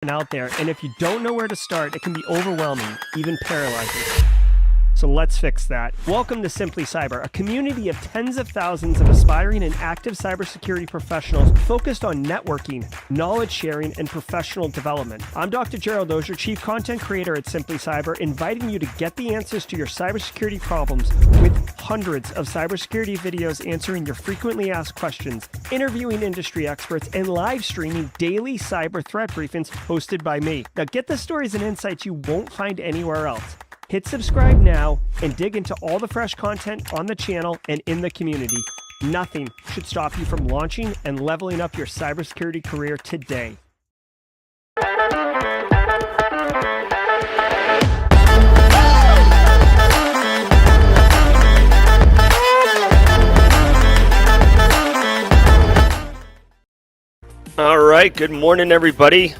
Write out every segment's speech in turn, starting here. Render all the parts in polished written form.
out there, and if you don't know where to start, it can be overwhelming, even paralyzing. So let's fix that. Welcome to Simply Cyber, a community of tens of thousands of aspiring and active cybersecurity professionals focused on networking, knowledge sharing, and professional development. I'm Dr. Gerald, Auger, Chief Content Creator at Simply Cyber, inviting you to get the answers to your cybersecurity problems with hundreds of cybersecurity videos answering your frequently asked questions, interviewing industry experts, and live streaming daily cyber threat briefings hosted by me. Now get the stories and insights you won't find anywhere else. Hit subscribe now and dig into all the fresh content on the channel and in the community. Nothing should stop you from launching and leveling up your cybersecurity career today. All right, good morning, everybody.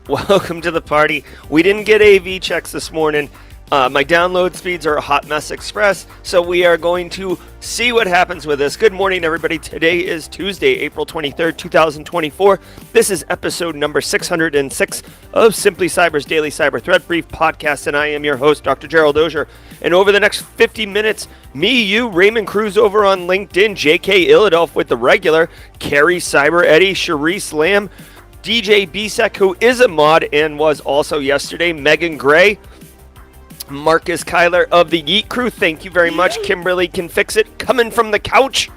Welcome to the party. We didn't get AV checks this morning. My download speeds are a hot mess express, so we are going to see what happens with this. Good morning, everybody. Today is Tuesday, April 23rd, 2024. This is episode number 606 of Simply Cyber's Daily Cyber Threat Brief podcast, and I am your host, Dr. Gerald Auger. And over the next 50 minutes, me, you, Raymond Cruz over on LinkedIn, JK Illadelph with the regular, Carrie Cyber Eddie, Charisse Lamb, DJ Bisek, who is a mod and was also yesterday, Megan Gray, Marcus Kyler of the Yeet Crew, thank you very much. Kimberly Can Fix It, coming from the couch.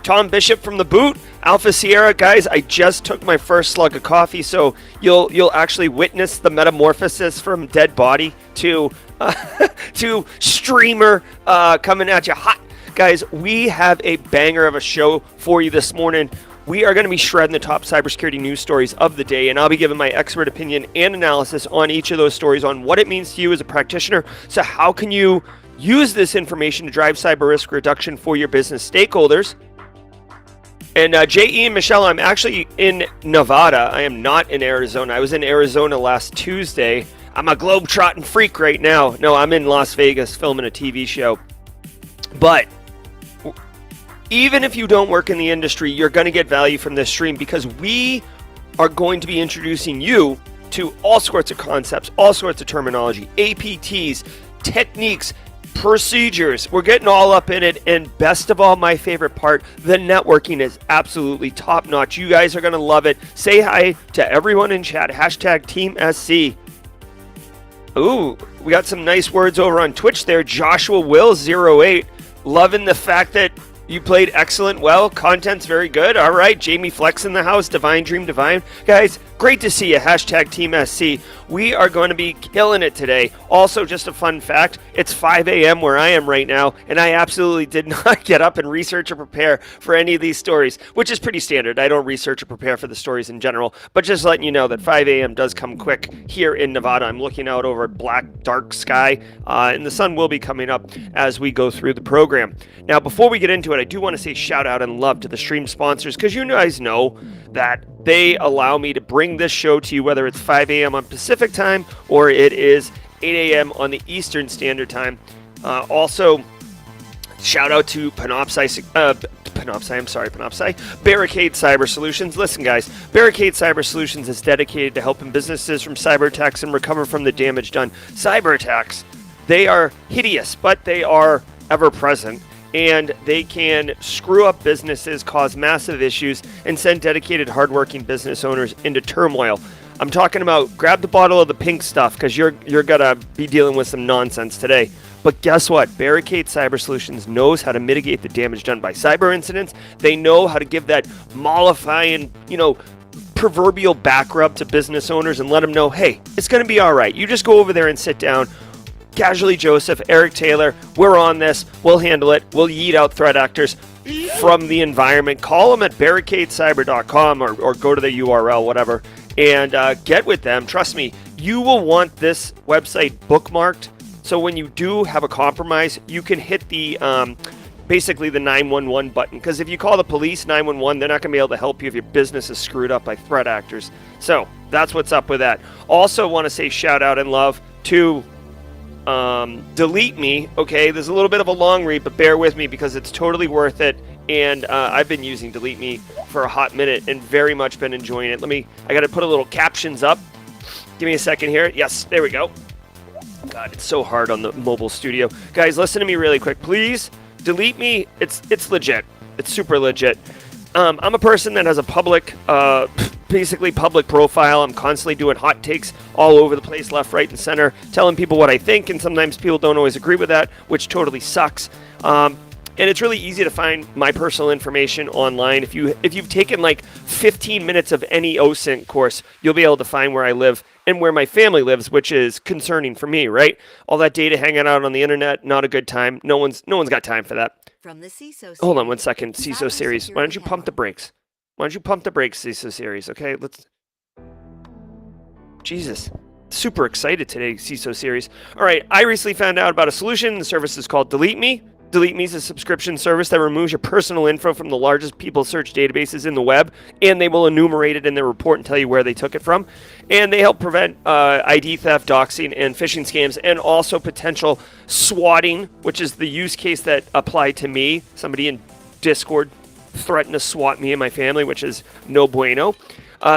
Tom Bishop from the boot. Alpha Sierra, guys, I just took my first slug of coffee, so you'll actually witness the metamorphosis from dead body to to streamer coming at you hot. Guys, we have a banger of a show for you this morning. We are going to be shredding the top cybersecurity news stories of the day, and I'll be giving my expert opinion and analysis on each of those stories on what it means to you as a practitioner. So how can you use this information to drive cyber risk reduction for your business stakeholders? And J.E. and Michelle, I'm actually in Nevada. I am not in Arizona. I was in Arizona last Tuesday. I'm a globe-trotting freak right now. No, I'm in Las Vegas filming a TV show. But even if you don't work in the industry, you're going to get value from this stream because we are going to be introducing you to all sorts of concepts, all sorts of terminology, APTs, techniques, procedures. We're getting all up in it. And best of all, my favorite part, the networking is absolutely top notch. You guys are going to love it. Say hi to everyone in chat. Hashtag Team SC. Ooh, we got some nice words over on Twitch there. Joshua Will 08. Loving the fact that you played excellent. Well, content's very good. All right, Jamie Flex in the house. Divine Dream Divine. Guys, great to see you. Hashtag Team SC. We are going to be killing it today. Also, just a fun fact, it's 5 a.m. where I am right now, and I absolutely did not get up and research or prepare for any of these stories, which is pretty standard. I don't research or prepare for the stories in general, but just letting you know that 5 a.m. does come quick here in Nevada. I'm looking out over a black, dark sky, and the sun will be coming up as we go through the program. Now, before we get into it, I do want to say shout out and love to the stream sponsors, because you guys know that they allow me to bring this show to you, whether it's 5 a.m. on Pacific time or it is 8 a.m. on the Eastern Standard Time. Also, shout out to Panopsy, Barricade Cyber Solutions. Listen, guys, Barricade Cyber Solutions is dedicated to helping businesses from cyber attacks and recover from the damage done. Cyber attacks, they are hideous, but they are ever present. And they can screw up businesses, cause massive issues, and send dedicated, hardworking business owners into turmoil. I'm talking about grab the bottle of the pink stuff because you're gonna be dealing with some nonsense today. But guess what? Barricade Cyber Solutions knows how to mitigate the damage done by cyber incidents. They know how to give that mollifying, proverbial back rub to business owners and let them know, hey, it's gonna be all right. You just go over there and sit down. Casually Joseph, Eric Taylor, we're on this. We'll handle it. We'll yeet out threat actors from the environment. Call them at barricadecyber.com or go to the URL, whatever, and get with them. Trust me, you will want this website bookmarked. So when you do have a compromise, you can hit the basically the 911 button. Because if you call the police 911, they're not going to be able to help you if your business is screwed up by threat actors. So that's what's up with that. Also want to say shout out and love to DeleteMe. Okay, there's a little bit of a long read, but bear with me because it's totally worth it. And I've been using DeleteMe for a hot minute and very much been enjoying it. I got to put a little captions up Give me a second here. Yes, there we go. God, it's so hard on the mobile studio. Guys, listen to me really quick. Please, DeleteMe. It's legit. It's super legit. I'm a person that has a public, basically public profile. I'm constantly doing hot takes all over the place, left, right, and center, telling people what I think, and sometimes people don't always agree with that, which totally sucks. And it's really easy to find my personal information online. If you've taken like 15 minutes of any OSINT course, you'll be able to find where I live and where my family lives, which is concerning for me, right? All that data hanging out on the internet, not a good time. No one's got time for that. From the CISO Hold on one second, CISO series. Why don't you pump the brakes? Why don't you pump the brakes, CISO series? Okay, let's. Jesus. Super excited today, CISO series. All right, I recently found out about a solution. The service is called DeleteMe. DeleteMe is a subscription service that removes your personal info from the largest people search databases in the web, and they will enumerate it in their report and tell you where they took it from. And they help prevent ID theft, doxing, and phishing scams, and also potential swatting, which is the use case that applied to me. Somebody in Discord threatened to swat me and my family, which is no bueno.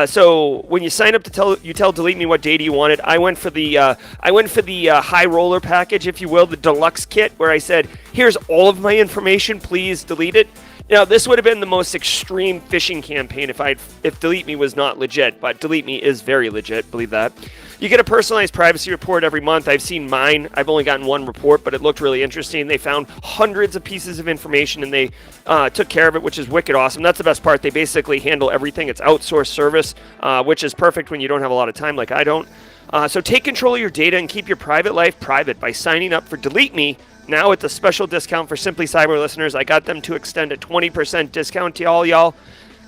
So when you sign up to tell DeleteMe what data you wanted, I went for the high roller package, if you will, the deluxe kit, where I said, here's all of my information, please delete it. Now, this would have been the most extreme phishing campaign if DeleteMe was not legit, but DeleteMe is very legit, believe that. You get a personalized privacy report every month. I've seen mine. I've only gotten one report, but it looked really interesting. They found hundreds of pieces of information, and they took care of it, which is wicked awesome. That's the best part. They basically handle everything. It's outsourced service, which is perfect when you don't have a lot of time like I don't. So take control of your data and keep your private life private by signing up for DeleteMe. Now it's a special discount for Simply Cyber listeners. I got them to extend a 20% discount to all y'all.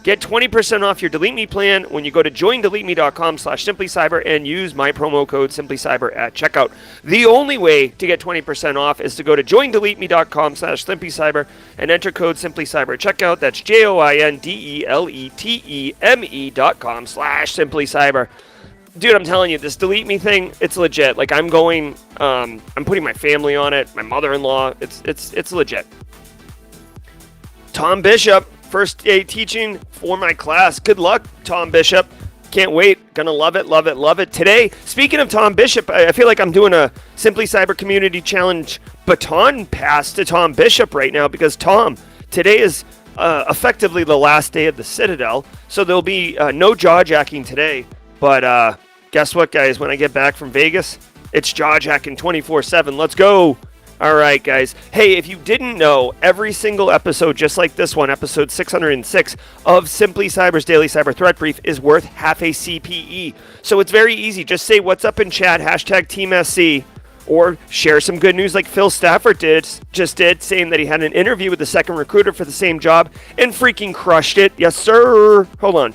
Get 20% off your DeleteMe plan when you go to joindeleteme.com/simplycyber and use my promo code simplycyber at checkout. The only way to get 20% off is to go to joindeleteme.com/simplycyber and enter code simplycyber at checkout. That's joindeleteme.com/simplycyber. Dude, I'm telling you, this DeleteMe thing, it's legit. Like, I'm putting my family on it, my mother-in-law. It's legit. Tom Bishop, first day teaching for my class. Good luck, Tom Bishop. Can't wait. Gonna love it, love it, love it. Today, speaking of Tom Bishop, I feel like I'm doing a Simply Cyber Community Challenge baton pass to Tom Bishop right now, because Tom, today is effectively the last day of the Citadel, so there'll be no jaw-jacking today. But guess what, guys? When I get back from Vegas, it's jaw-jacking 24/7. Let's go. All right, guys. Hey, if you didn't know, every single episode, just like this one, episode 606 of Simply Cyber's Daily Cyber Threat Brief, is worth half a CPE. So it's very easy. Just say what's up in chat, #TeamSC, or share some good news like Phil Stafford just did, saying that he had an interview with the second recruiter for the same job and freaking crushed it. Yes, sir. Hold on.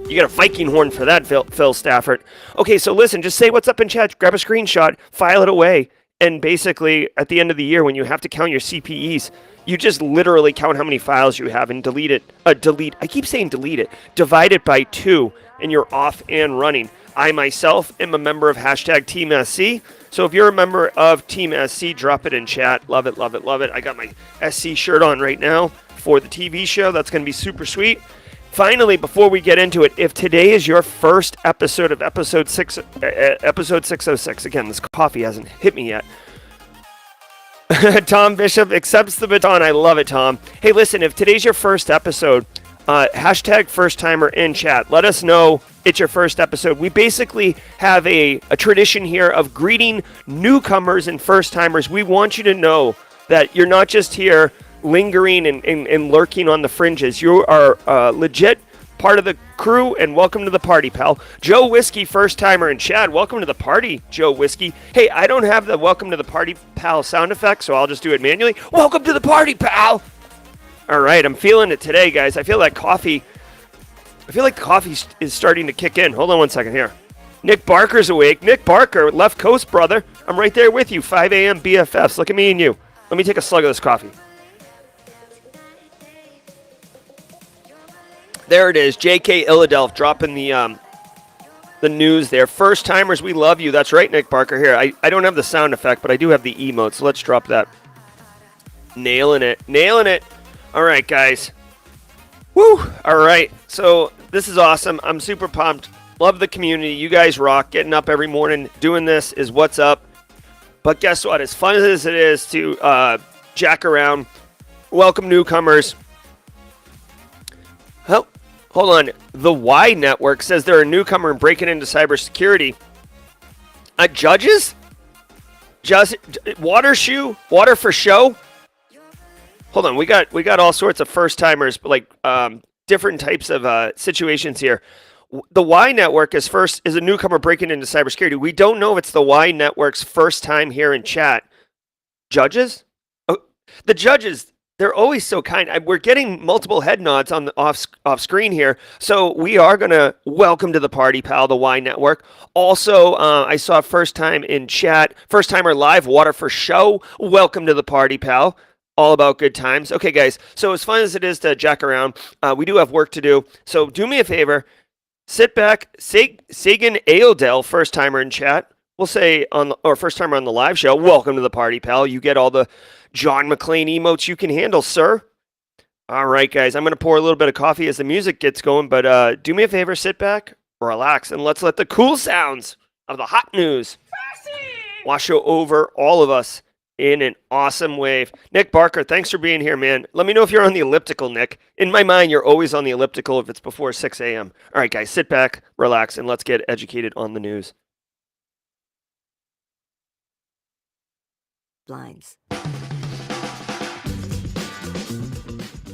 You got a Viking horn for that, Phil Stafford. Okay, so listen, just say what's up in chat, grab a screenshot, file it away, and basically at the end of the year when you have to count your CPEs, you just literally count how many files you have and delete it. I keep saying delete it. Divide it by 2, and you're off and running. I myself am a member of #TeamSC, so if you're a member of Team SC, drop it in chat. Love it, love it, love it. I got my SC shirt on right now for the TV show. That's going to be super sweet. Finally, before we get into it, if today is your first episode of episode 606, again, this coffee hasn't hit me yet. Tom Bishop accepts the baton. I love it, Tom. Hey, listen, if today's your first episode, #first-timer in chat. Let us know it's your first episode. We basically have a tradition here of greeting newcomers and first-timers. We want you to know that you're not just here lingering and lurking on the fringes. You are legit part of the crew, and welcome to the party, pal. Joe Whiskey, first timer in chat. Welcome to the party, Joe Whiskey. Hey, I don't have the welcome to the party, pal sound effect, so I'll just do it manually. Welcome to the party, pal. All right, I'm feeling it today, guys. I feel like the coffee is starting to kick in. Hold on one second here. Nick Barker's awake. Nick Barker, left coast, brother. I'm right there with you. 5 a.m. BFFs. Look at me and you. Let me take a slug of this coffee. There it is, J.K. Illadelph dropping the news there. First timers, we love you. That's right, Nick Barker. Here, I don't have the sound effect, but I do have the emote, so let's drop that. Nailing it, nailing it. All right, guys. Woo! All right, so this is awesome. I'm super pumped. Love the community. You guys rock. Getting up every morning, doing this is what's up. But guess what? As fun as it is to jack around, welcome newcomers. Oh, hold on. The Y Network says they're a newcomer and breaking into cybersecurity. Judges? Water for show? Hold on. We got all sorts of first timers, like different types of situations here. The Y Network is a newcomer breaking into cybersecurity. We don't know if it's the Y Network's first time here in chat. Judges? Oh, the judges, they're always so kind. We're getting multiple head nods on the off screen here. So we are going to welcome to the party, pal, the Y Network. Also, I saw first time in chat, first timer live, water for show. Welcome to the party, pal. All about good times. Okay, guys. So as fun as it is to jack around, we do have work to do. So do me a favor. Sit back. Sagan Aodell, first timer in chat. We'll say first timer on the live show. Welcome to the party, pal. You get all the John McClane emotes you can handle, sir. All right, guys. I'm going to pour a little bit of coffee as the music gets going, but do me a favor. Sit back, relax, and let's let the cool sounds of the hot news wash over all of us in an awesome wave. Nick Barker, thanks for being here, man. Let me know if you're on the elliptical, Nick. In my mind, you're always on the elliptical if it's before 6 a.m. All right, guys, sit back, relax, and let's get educated on the news. Blinds.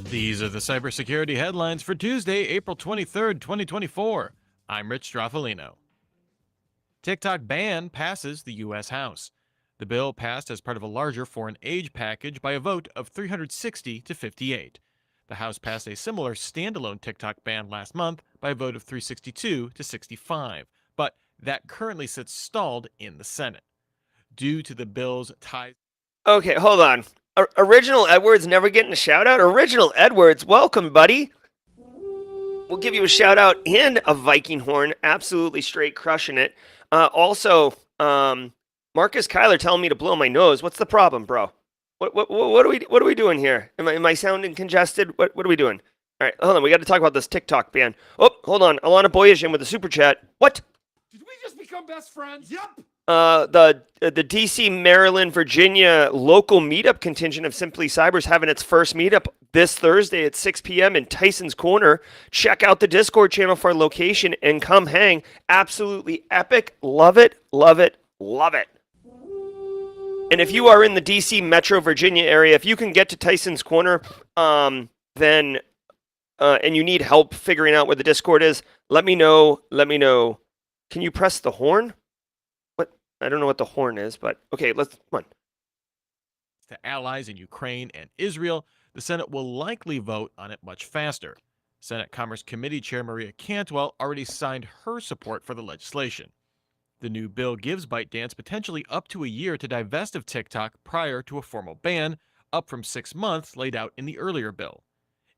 These are the cybersecurity headlines for Tuesday, April 23rd, 2024. I'm Rich Straffolino. TikTok ban passes the U.S. House. The bill passed as part of a larger foreign aid package by a vote of 360 to 58. The House passed a similar standalone TikTok ban last month by a vote of 362 to 65, but that currently sits stalled in the Senate. Due to the bill's ties... Okay, hold on. Original Edwards never getting a shout out? Original Edwards, welcome, buddy. We'll give you a shout out and a Viking horn. Absolutely straight crushing it. Also, Marcus Kyler telling me to blow my nose. What's the problem, bro? What are we doing here? Am I sounding congested? What are we doing? All right, hold on. We got to talk about this TikTok ban. Oh, hold on. Alana Boyajian with a super chat. What? Did we just become best friends? Yep. The DC, Maryland, Virginia local meetup contingent of Simply Cyber is having its first meetup this Thursday at 6 p.m. in Tyson's Corner. Check out the Discord channel for a location and come hang. Absolutely epic. Love it, love it, love it. And if you are in the DC Metro Virginia area, if you can get to Tyson's Corner, then and you need help figuring out where the Discord is, let me know. Let me know. Can you press the horn? I don't know what the horn is, but okay, come on. To allies in Ukraine and Israel, the Senate will likely vote on it much faster. Senate Commerce Committee Chair Maria Cantwell already signed her support for the legislation. The new bill gives ByteDance potentially up to a year to divest of TikTok prior to a formal ban, up from 6 months laid out in the earlier bill.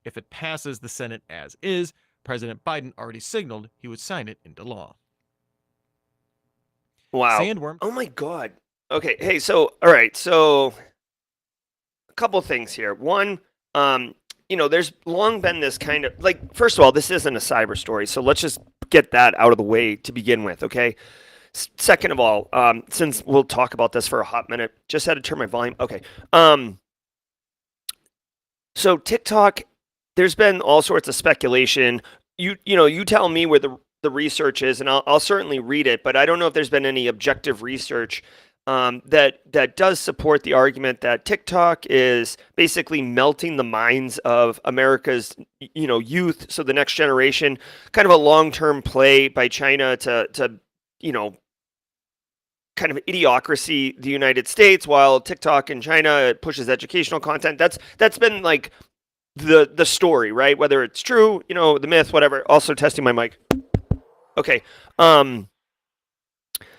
If it passes the Senate as is, President Biden already signaled he would sign it into law. Wow. Sandworm. Oh my God. Okay. Hey, all right. So a couple things here. One, there's long been this kind of first of all, this isn't a cyber story. So let's just get that out of the way to begin with. Okay. Second of all, since we'll talk about this for a hot minute, just had to turn my volume. Okay. So TikTok, there's been all sorts of speculation. You tell me where the research is, and I'll certainly read it, but I don't know if there's been any objective research that does support the argument that TikTok is basically melting the minds of America's youth, so the next generation, kind of a long-term play by China to kind of idiocracy the United States, while TikTok in China pushes educational content. That's been like the story, right? Whether it's true, the myth, whatever. Also testing my mic. Okay.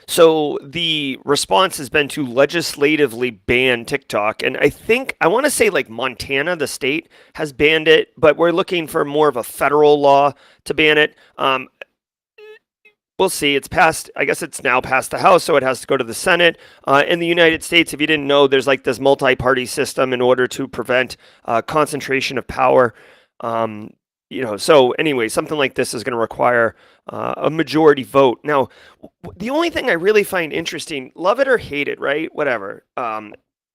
So the response has been to legislatively ban TikTok. And I want to say Montana, the state, has banned it, but we're looking for more of a federal law to ban it. We'll see. It's passed. I guess it's now passed the House, so it has to go to the Senate. In the United States, if you didn't know, there's this multi-party system in order to prevent concentration of power. So anyway, something like this is going to require a majority vote. Now, the only thing I really find interesting, love it or hate it, right? Whatever.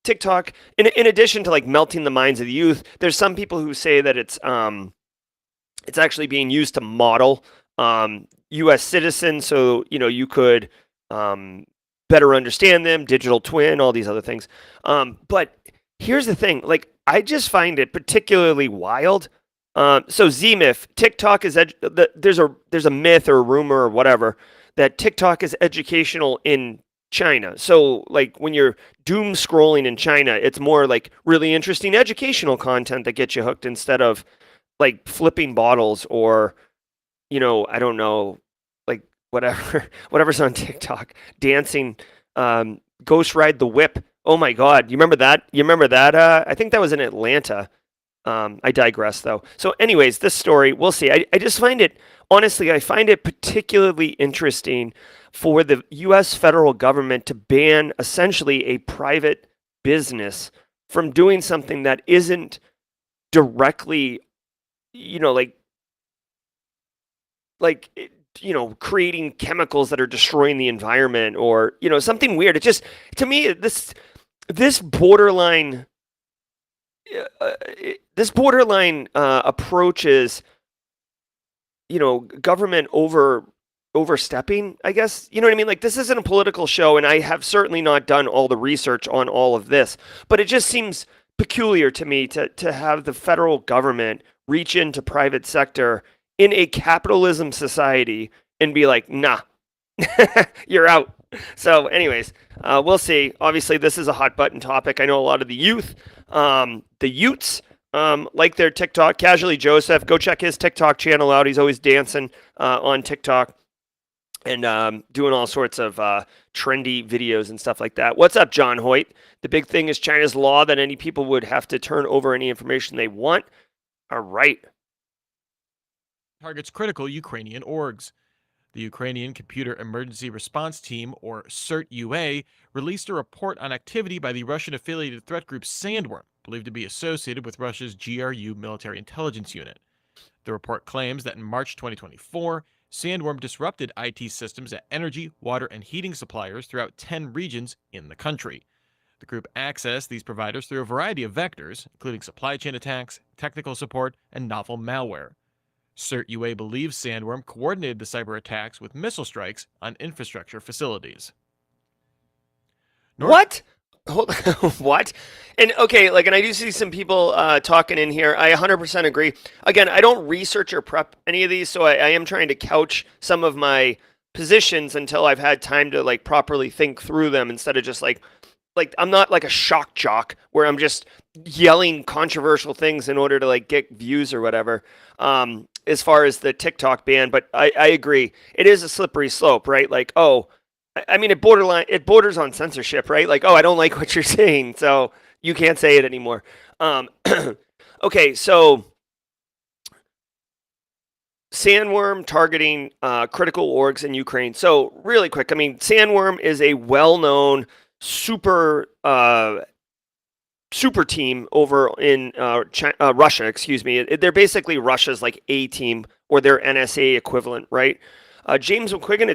TikTok, in addition to like melting the minds of the youth, there's some people who say that it's actually being used to model U.S. citizens, so you could better understand them, digital twin, all these other things. But here's the thing: like, I just find it particularly wild. So ZMyth, TikTok is there's a myth or a rumor or whatever that TikTok is educational in China. So like when you're doom scrolling in China, it's more like really interesting educational content that gets you hooked instead of like flipping bottles or I don't know, like whatever's on TikTok, dancing, Ghost Ride the Whip. Oh my God, you remember that? I think that was in Atlanta. I digress though. So anyways, this story, we'll see. I just find it, honestly, I find it particularly interesting for the U.S. federal government to ban essentially a private business from doing something that isn't directly, creating chemicals that are destroying the environment or, something weird. It just, to me, this borderline approach is, government overstepping, I guess. You know what I mean? Like, this isn't a political show, and I have certainly not done all the research on all of this, but it just seems peculiar to me to have the federal government reach into private sector in a capitalism society and be like, nah, you're out. So anyways, we'll see. Obviously, this is a hot button topic. I know a lot of the youth, like their TikTok. Casually Joseph, go check his TikTok channel out. He's always dancing on TikTok and doing all sorts of trendy videos and stuff like that. What's up, John Hoyt? The big thing is China's law that any people would have to turn over any information they want. All right. Targets critical Ukrainian orgs. The Ukrainian Computer Emergency Response Team, or CERT-UA, released a report on activity by the Russian-affiliated threat group Sandworm, believed to be associated with Russia's GRU military intelligence unit. The report claims that in March 2024, Sandworm disrupted IT systems at energy, water, and heating suppliers throughout 10 regions in the country. The group accessed these providers through a variety of vectors, including supply chain attacks, technical support, and novel malware. CERT-UA believes Sandworm coordinated the cyber attacks with missile strikes on infrastructure facilities. What? What? And okay, and I do see some people talking in here. I 100% agree. Again, I don't research or prep any of these, so I am trying to couch some of my positions until I've had time to properly think through them instead of just like I'm not like a shock jock where I'm just yelling controversial things in order to get views or whatever. As far as the TikTok ban, but I agree. It is a slippery slope, right? I mean, it borders on censorship, right? I don't like what you're saying, so you can't say it anymore. Okay, so Sandworm targeting critical orgs in Ukraine. So really quick, I mean, Sandworm is a well-known super team over in Russia, excuse me. They're basically Russia's A team or their NSA equivalent, right? James McQuiggan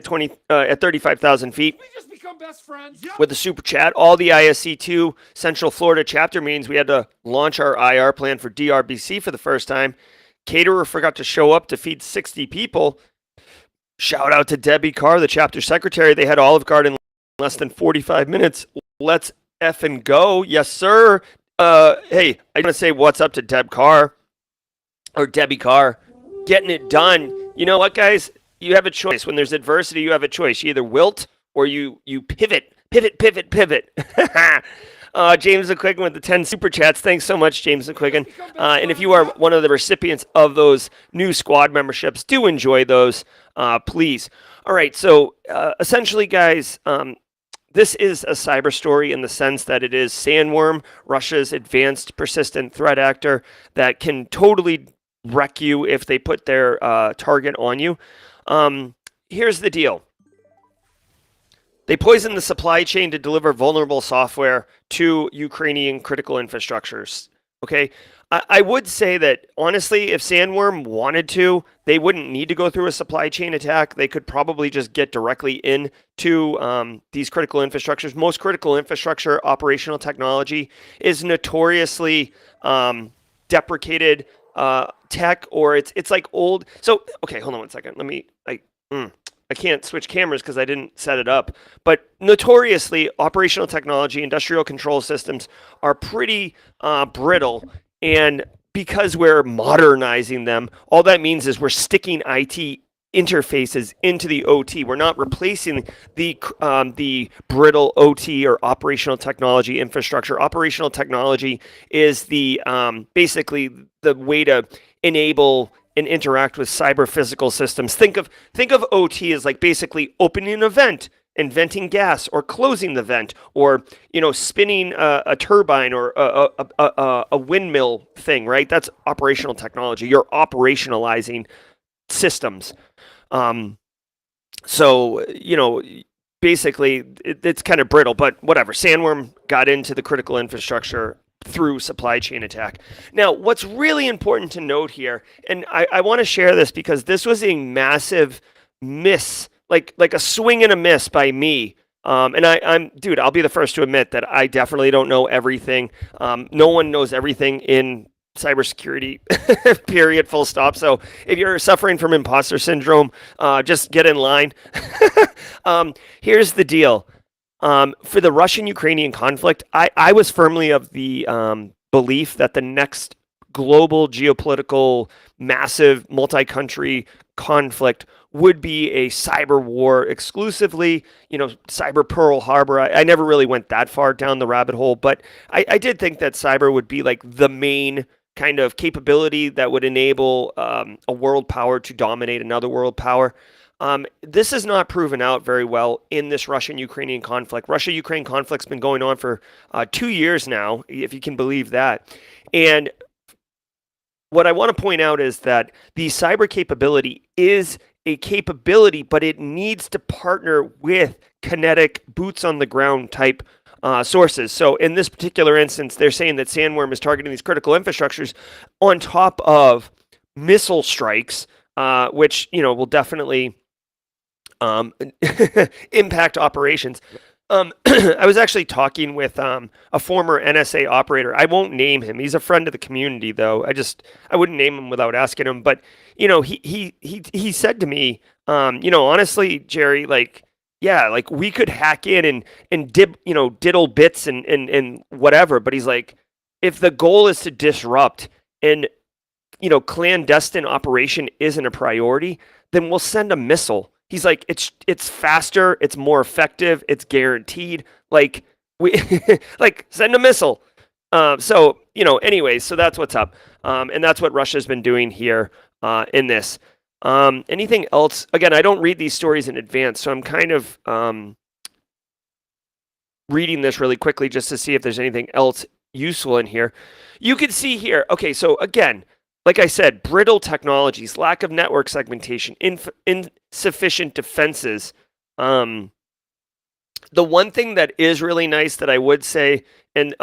at 35,000 feet. We just become best friends. Yep. With the super chat. All the ISC2 Central Florida chapter meetings, we had to launch our IR plan for DRBC for the first time. Caterer forgot to show up to feed 60 people. Shout out to Debbie Carr, the chapter secretary. They had Olive Garden in less than 45 minutes. Let's effing go. Yes, sir. Hey, I want to say what's up to Deb Carr or Debbie Carr. Getting it done. You know what, guys? You have a choice. When there's adversity, you have a choice. You either wilt or you pivot. James McQuiggan with the 10 super chats. Thanks so much, James McQuiggan. And if you are one of the recipients of those new squad memberships, do enjoy those, please. All right, so essentially, guys, this is a cyber story in the sense that it is Sandworm, Russia's advanced persistent threat actor that can totally wreck you if they put their target on you. Here's the deal. They poison the supply chain to deliver vulnerable software to Ukrainian critical infrastructures. Okay. I would say that, honestly, if Sandworm wanted to, they wouldn't need to go through a supply chain attack. They could probably just get directly into these critical infrastructures. Most critical infrastructure operational technology is notoriously deprecated tech, or it's like old. So, okay, hold on one second. I can't switch cameras because I didn't set it up. But notoriously, operational technology, industrial control systems are pretty brittle. And because we're modernizing them, all that means is we're sticking IT interfaces into the OT. We're not replacing the brittle OT or operational technology infrastructure. Operational technology is the basically the way to enable and interact with cyber physical systems. Think of OT as like basically opening an event and venting gas, or closing the vent, or spinning a turbine, or a windmill thing, right? That's operational technology. You're operationalizing systems. So basically it's kind of brittle, but whatever. Sandworm got into the critical infrastructure through supply chain attack. Now, what's really important to note here, and I want to share this because this was a massive miss, like a swing and a miss by me. And I'll be the first to admit that I definitely don't know everything. No one knows everything in cybersecurity, period, full stop. So if you're suffering from imposter syndrome, just get in line. Here's the deal. For the Russian-Ukrainian conflict, I was firmly of the belief that the next global geopolitical, massive, multi-country conflict would be a cyber war exclusively, cyber Pearl Harbor. I never really went that far down the rabbit hole, but I did think that cyber would be like the main kind of capability that would enable a world power to dominate another world power. This has not proven out very well in this Russian-Ukrainian conflict. Russia-Ukraine conflict's been going on for 2 years now, if you can believe that. And what I want to point out is that the cyber capability is a capability, but it needs to partner with kinetic, boots on the ground type sources. So in this particular instance, they're saying that Sandworm is targeting these critical infrastructures on top of missile strikes, which will definitely impact operations. I was actually talking with a former NSA operator. I won't name him. He's a friend of the community, though. I wouldn't name him without asking him. But he said to me, honestly, Jerry, we could hack in and diddle bits and whatever. But he's like, if the goal is to disrupt and clandestine operation isn't a priority, then we'll send a missile. He's like, it's faster, it's more effective, it's guaranteed. Like send a missile. Anyways, so that's what's up. And that's what Russia's been doing here in this. Anything else? Again, I don't read these stories in advance, so I'm kind of reading this really quickly just to see if there's anything else useful in here. You can see here. Okay, so again, like I said, brittle technologies, lack of network segmentation, insufficient defenses. The one thing that is really nice that I would say, and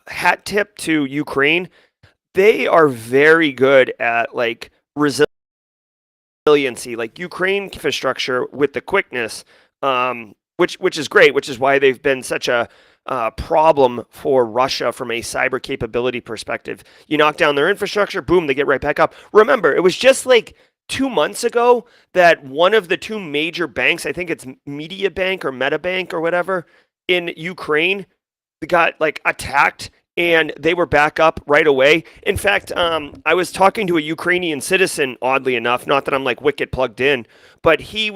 hat tip to Ukraine, they are very good at resiliency, like Ukraine infrastructure with the quickness, which is great, which is why they've been such a problem for Russia from a cyber capability perspective. You knock down their infrastructure, boom, they get right back up. Remember, it was just 2 months ago that one of the two major banks, I think it's Media Bank or Metabank or whatever, in Ukraine, got attacked, and they were back up right away. In fact, I was talking to a Ukrainian citizen, oddly enough, not that I'm wicked plugged in, but he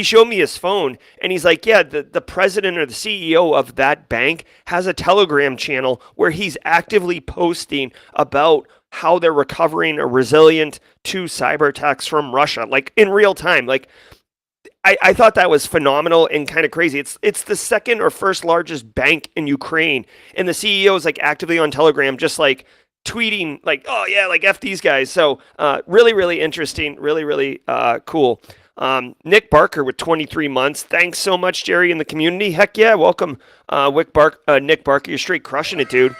showed me his phone, and he's like, yeah, the president or the CEO of that bank has a Telegram channel where he's actively posting about how they're recovering or resilient to cyber attacks from Russia, in real time. I thought that was phenomenal and kind of crazy. It's the second or first largest bank in Ukraine, and the CEO is actively on Telegram, just tweeting oh yeah, F these guys. So really, really interesting, really, really cool. Nick Barker with 23 months. Thanks so much, Jerry, in the community. Heck yeah, welcome, Nick Barker. You're straight crushing it, dude.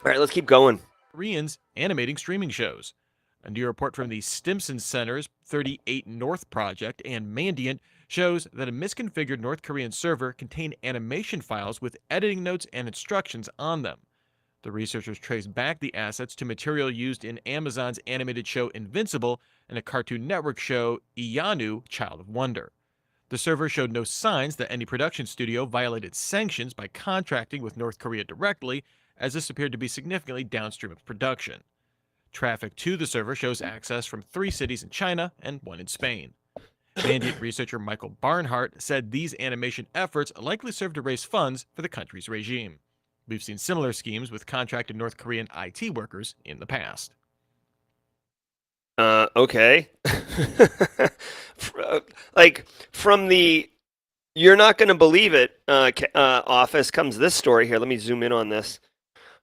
All right, let's keep going. Koreans animating streaming shows. A new report from the Stimson Center's 38 North project and Mandiant shows that a misconfigured North Korean server contained animation files with editing notes and instructions on them. The researchers traced back the assets to material used in Amazon's animated show Invincible and a Cartoon Network show Iyanu, Child of Wonder. The server showed no signs that any production studio violated sanctions by contracting with North Korea directly, as this appeared to be significantly downstream of production. Traffic to the server shows access from 3 cities in China and 1 in Spain. Mandiant researcher Michael Barnhart said these animation efforts likely serve to raise funds for the country's regime. We've seen similar schemes with contracted North Korean IT workers in the past. Okay. Like, from the you're not going to believe it office comes this story here. Let me zoom in on this.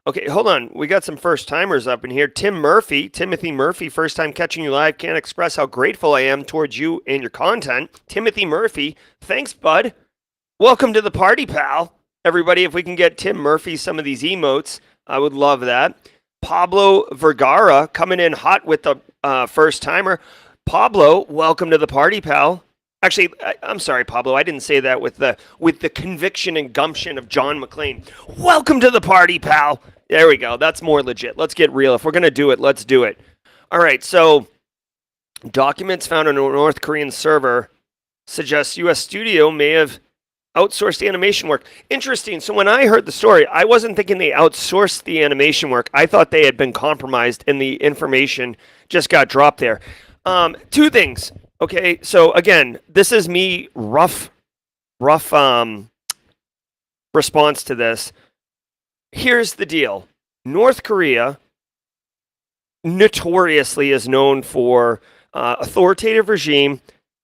Okay, hold on. We got some first-timers up in here. Timothy Murphy, first time catching you live. Can't express how grateful I am towards you and your content. Timothy Murphy, thanks, bud. Welcome to the party, pal. Everybody, if we can get Tim Murphy some of these emotes, I would love that. Pablo Vergara coming in hot with the first-timer. Pablo, welcome to the party, pal. Actually, I'm sorry, Pablo. I didn't say that with the conviction and gumption of John McClane. Welcome to the party, pal. There we go. That's more legit. Let's get real. If we're going to do it, let's do it. All right, so documents found on a North Korean server suggest U.S. studio may have outsourced animation work. Interesting. So when I heard the story, I wasn't thinking they outsourced the animation work. I thought they had been compromised and the information just got dropped there. 2 things. Okay, so again, this is me rough response to this. Here's the deal. North Korea notoriously is known for authoritative regime.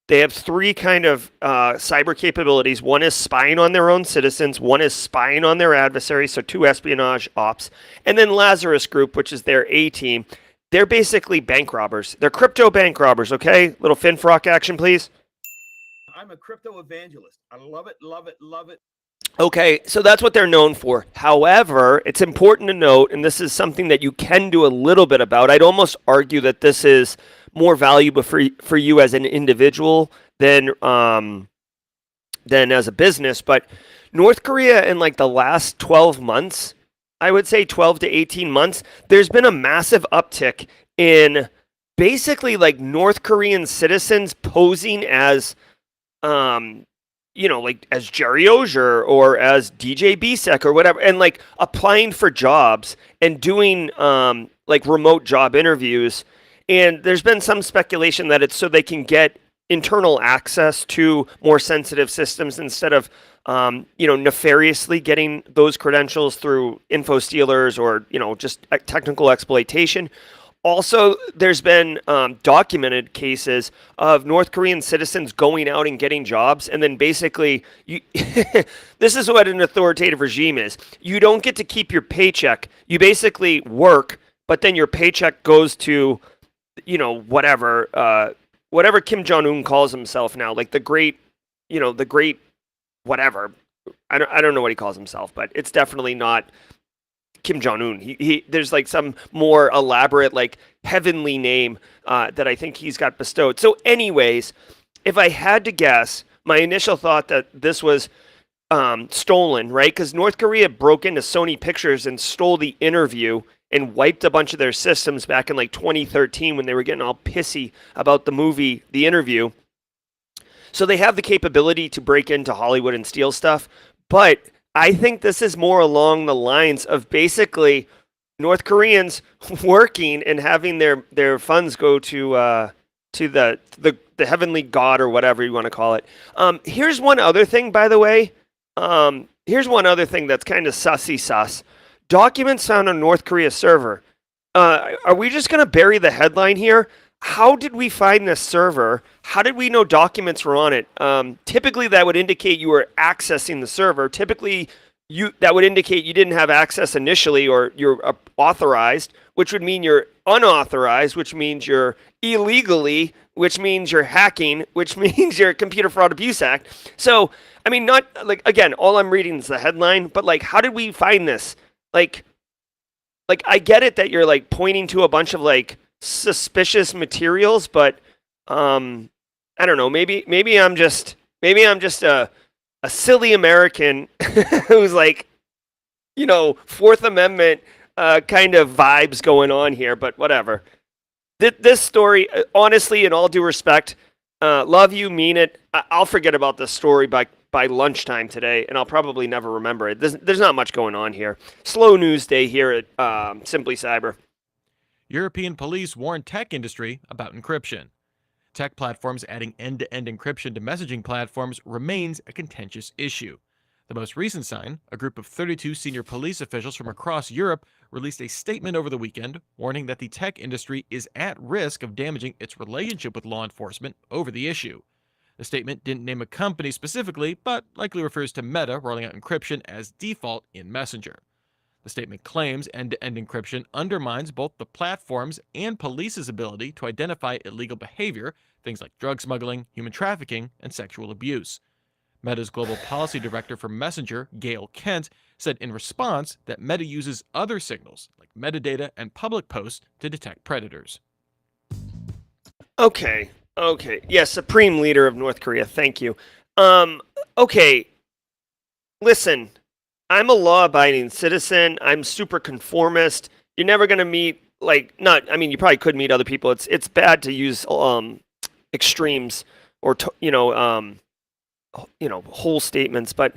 They have 3 kind of cyber capabilities. One is spying on their own citizens. One is spying on their adversaries, so 2 espionage ops. And then Lazarus Group, which is their A team. They're basically bank robbers. They're crypto bank robbers, okay? Little Finfrock action, please. I'm a crypto evangelist. I love it, love it, love it. Okay, so that's what they're known for. However, it's important to note, and this is something that you can do a little bit about. I'd almost argue that this is more valuable for you as an individual than as a business. But North Korea in like the last 12 months, I would say 12 to 18 months, there's been a massive uptick in basically like North Korean citizens posing as, like as Jerry Auger or as DJ Bisek or whatever, and like applying for jobs and doing like remote job interviews. And there's been some speculation that it's so they can get internal access to more sensitive systems instead of nefariously getting those credentials through info stealers or, just technical exploitation. Also, there's been documented cases of North Korean citizens going out and getting jobs, and then basically, this is what an authoritative regime is. You don't get to keep your paycheck. You basically work, but then your paycheck goes to, whatever Kim Jong-un calls himself now, like the great whatever. I don't know what he calls himself, but it's definitely not Kim Jong-un. He there's like some more elaborate, like heavenly name that I think he's got bestowed. So anyways, if I had to guess, my initial thought that this was stolen, right? Because North Korea broke into Sony Pictures and stole the interview and wiped a bunch of their systems back in like 2013 when they were getting all pissy about the movie, The Interview. So they have the capability to break into Hollywood and steal stuff, but I think this is more along the lines of basically North Koreans working and having their funds go to the heavenly god or whatever you want to call it. Here's one other thing, by the way. Here's one other thing that's kind of sussy sus. Documents found on North Korea server. Are we just going to bury the headline here? How did we find this server? How did we know documents were on it? Typically, that would indicate you were accessing the server. Typically, that would indicate you didn't have access initially, or you're authorized, which would mean you're unauthorized, which means you're illegally, which means you're hacking, which means you're Computer Fraud Abuse Act. So, I mean, not like, again, all I'm reading is the headline, but like, how did we find this? Like, like, I get it that you're like pointing to a bunch of like suspicious materials, but I don't know. Maybe I'm just a silly American who's like, Fourth Amendment kind of vibes going on here. But whatever. This story, honestly, in all due respect, love you, mean it. I'll forget about this story by lunchtime today, and I'll probably never remember it. There's not much going on here. Slow news day here at Simply Cyber. European police warn tech industry about encryption. Tech platforms adding end-to-end encryption to messaging platforms remains a contentious issue. The most recent sign, a group of 32 senior police officials from across Europe released a statement over the weekend warning that the tech industry is at risk of damaging its relationship with law enforcement over the issue. The statement didn't name a company specifically, but likely refers to Meta rolling out encryption as default in Messenger. The statement claims end-to-end encryption undermines both the platform's and police's ability to identify illegal behavior, things like drug smuggling, human trafficking, and sexual abuse. Meta's global policy director for Messenger, Gail Kent, said in response that Meta uses other signals, like metadata and public posts, to detect predators. Okay. Yeah, Supreme Leader of North Korea, thank you. Okay. Listen, I'm a law-abiding citizen. I'm super conformist. You're never going to meet, you probably could meet other people. It's bad to use extremes or, whole statements. But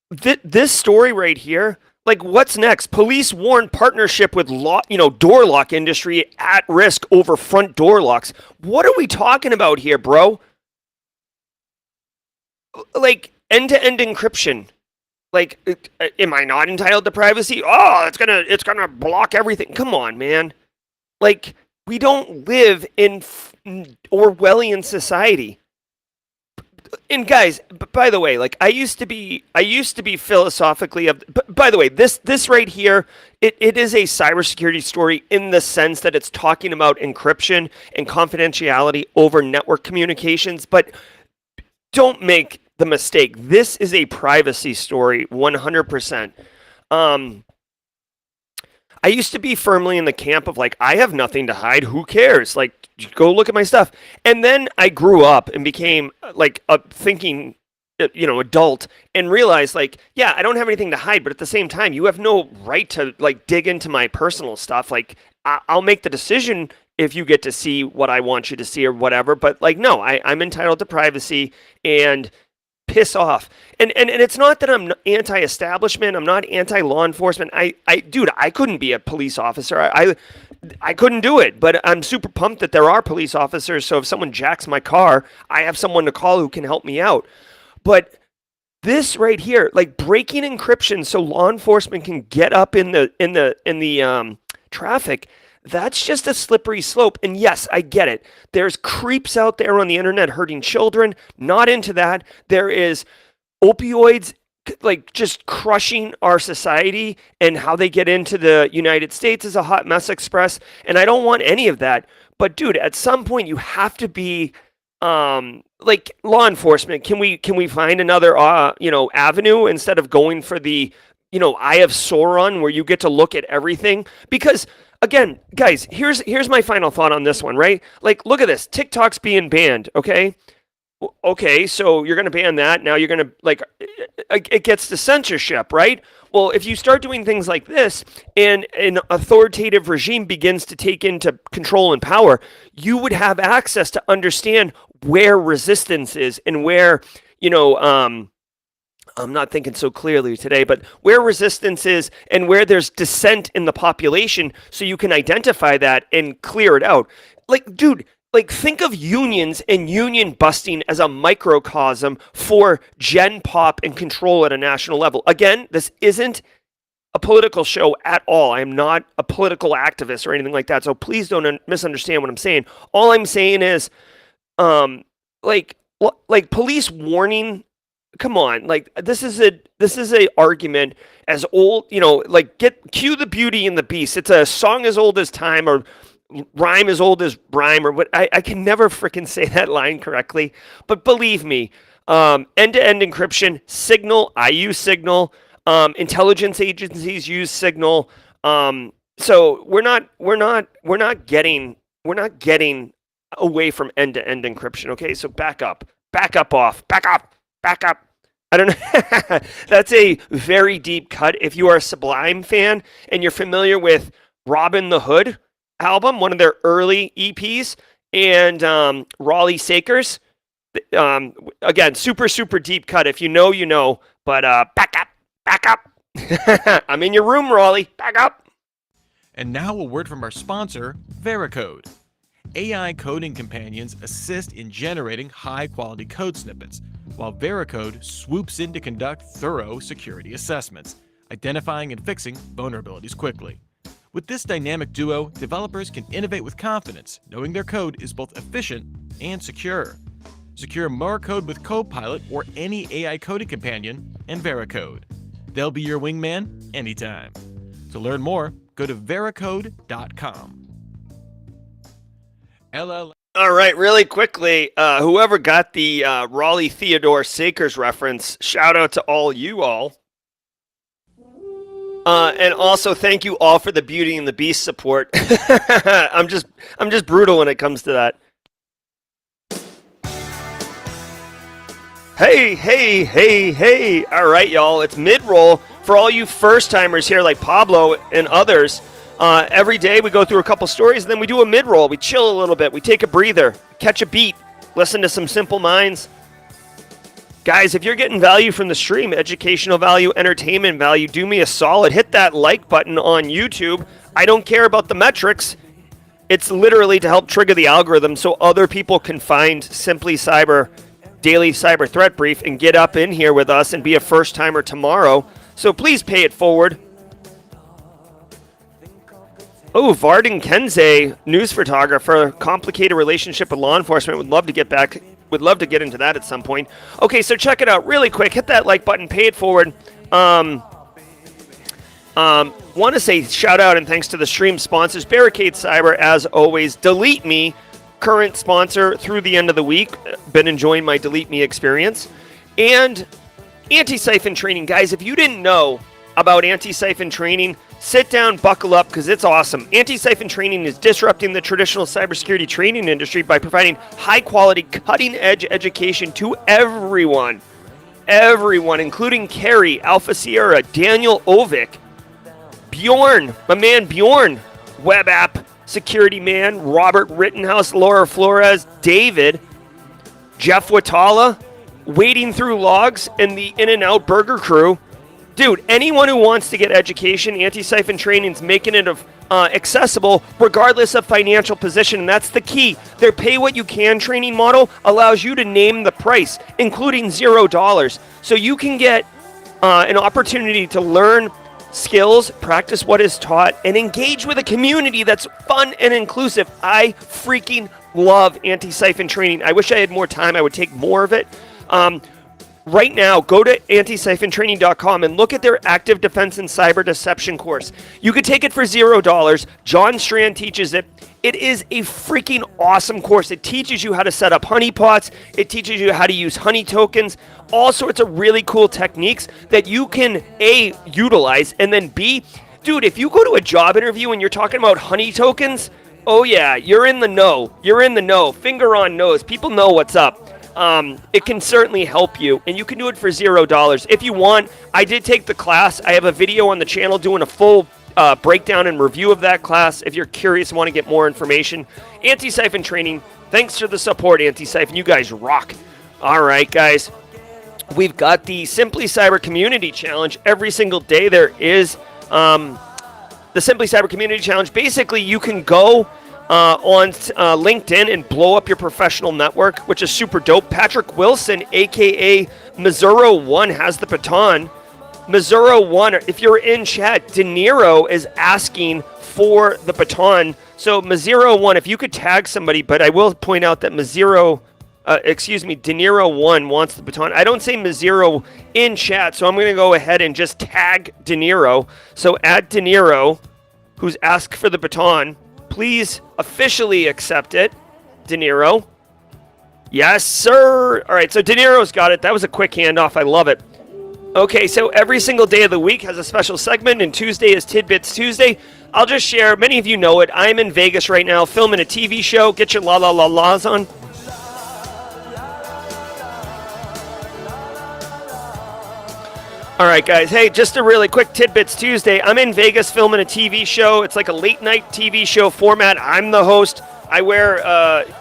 this story right here, what's next? Police warn partnership with door lock industry at risk over front door locks. What are we talking about here, bro? End-to-end encryption. Am I not entitled to privacy? Oh, it's gonna block everything. Come on, man. We don't live in Orwellian society. And guys, by the way, I used to be philosophically by the way, this right here, it is a cybersecurity story in the sense that it's talking about encryption and confidentiality over network communications, but don't make the mistake. This is a privacy story, 100%. I used to be firmly in the camp of I have nothing to hide. Who cares? Go look at my stuff. And then I grew up and became a thinking, adult and realized yeah, I don't have anything to hide, but at the same time, you have no right to dig into my personal stuff. I'll make the decision if you get to see what I want you to see or whatever. But no, I'm entitled to privacy and piss off. And it's not that I'm anti-establishment. I'm not anti-law enforcement. Dude, I couldn't be a police officer. I couldn't do it, but I'm super pumped that there are police officers. So if someone jacks my car, I have someone to call who can help me out. But this right here, breaking encryption so law enforcement can get up in the traffic, that's just a slippery slope. And yes, I get it. There's creeps out there on the internet hurting children. Not into that. There is opioids just crushing our society, and how they get into the United States is a hot mess express. And I don't want any of that. But dude, at some point you have to be law enforcement. Can we find another avenue instead of going for the Eye of Sauron where you get to look at everything? Because again, guys, here's my final thought on this one, right? Look at this. TikTok's being banned, okay? Okay, so you're going to ban that. Now you're going to, it gets to censorship, right? Well, if you start doing things like this and an authoritative regime begins to take into control and power, you would have access to understand where resistance is and where, I'm not thinking so clearly today, but where resistance is and where there's dissent in the population, so you can identify that and clear it out. Dude, think of unions and union busting as a microcosm for gen pop and control at a national level. Again, this isn't a political show at all. I am not a political activist or anything like that, so please don't misunderstand what I'm saying. All I'm saying is, police warning. Come on, this is a argument as old, cue the Beauty and the Beast. It's a song as old as time, or rhyme as old as rhyme, or what. I can never freaking say that line correctly, but believe me, end-to-end encryption, Signal, I use Signal, intelligence agencies use Signal, So we're not getting away from end-to-end encryption. Okay, so back up off, back up. I don't know. That's a very deep cut. If you are a Sublime fan and you're familiar with Robin the Hood album, one of their early EPs, and Raleigh Sakers, again, super deep cut. If you know, you know. But back up. I'm in your room, Raleigh. Back up. And now a word from our sponsor, Barricade. AI coding companions assist in generating high-quality code snippets, while Barricade swoops in to conduct thorough security assessments, identifying and fixing vulnerabilities quickly. With this dynamic duo, developers can innovate with confidence, knowing their code is both efficient and secure. Secure more code with Copilot or any AI coding companion and Barricade. They'll be your wingman anytime. To learn more, go to veracode.com. All right, really quickly, whoever got the Raleigh Theodore Sakers reference, shout out to all you all. And also thank you all for the Beauty and the Beast support. I'm just brutal when it comes to that. Hey. All right, y'all, it's mid-roll. For all you first-timers here like Pablo and others, every day we go through a couple stories, and then we do a mid-roll. We chill a little bit. We take a breather, catch a beat, listen to some Simple Minds. Guys, if you're getting value from the stream, educational value, entertainment value, do me a solid. Hit that like button on YouTube. I don't care about the metrics. It's literally to help trigger the algorithm so other people can find Simply Cyber Daily Cyber Threat Brief and get up in here with us and be a first-timer tomorrow. So please pay it forward. Oh, Varden Kenze, news photographer, complicated relationship with law enforcement. Would love to get into that at some point. Okay, so check it out really quick. Hit that like button, pay it forward. Want to say shout out and thanks to the stream sponsors, Barricade Cyber, as always. DeleteMe, current sponsor through the end of the week. Been enjoying my DeleteMe experience. And Antisyphon training. Guys, if you didn't know about Antisyphon training, sit down, buckle up, because it's awesome. Antisyphon training is disrupting the traditional cybersecurity training industry by providing high-quality, cutting-edge education to everyone. Everyone, including Carrie, Alpha Sierra, Daniel Ovick, Bjorn, my man Bjorn, web app security man, Robert Rittenhouse, Laura Flores, David, Jeff Watala, wading through logs, and the In-N-Out Burger crew. Dude, anyone who wants to get education, Antisyphon training's making it accessible regardless of financial position, and that's the key. Their pay-what-you-can training model allows you to name the price, including $0. So you can get an opportunity to learn skills, practice what is taught, and engage with a community that's fun and inclusive. I freaking love Antisyphon training. I wish I had more time. I would take more of it. Right now, go to antisiphontraining.com and look at their Active Defense and Cyber Deception course. You could take it for $0. John Strand teaches it. It is a freaking awesome course. It teaches you how to set up honeypots. It teaches you how to use honey tokens. All sorts of really cool techniques that you can, A, utilize, and then B, dude, if you go to a job interview and you're talking about honey tokens, oh yeah, you're in the know. You're in the know. Finger on nose. People know what's up. It can certainly help you, and you can do it for $0. If you want, I did take the class. I have a video on the channel doing a full breakdown and review of that class. If you're curious and want to get more information, Antisyphon training. Thanks for the support, Antisyphon. You guys rock. All right, guys. We've got the Simply Cyber Community Challenge. Every single day there is the Simply Cyber Community Challenge. Basically, you can go on LinkedIn and blow up your professional network, which is super dope. Patrick Wilson, a.k.a. Missouro1, has the baton. Missouro1, if you're in chat, De Niro is asking for the baton. So Missouro1, if you could tag somebody, but I will point out that De Niro1 wants the baton. I don't say Missouro in chat, so I'm going to go ahead and just tag De Niro. So add De Niro, who's asked for the baton. Please officially accept it, De Niro. Yes, sir. All right, so De Niro's got it. That was a quick handoff. I love it. Okay, so every single day of the week has a special segment, and Tuesday is Tidbits Tuesday. I'll just share, many of you know it, I'm in Vegas right now filming a TV show. Get your la la la la's on. All right, guys. Hey, just a really quick Tidbits Tuesday. I'm in Vegas filming a TV show. It's like a late-night TV show format. I'm the host. I wear,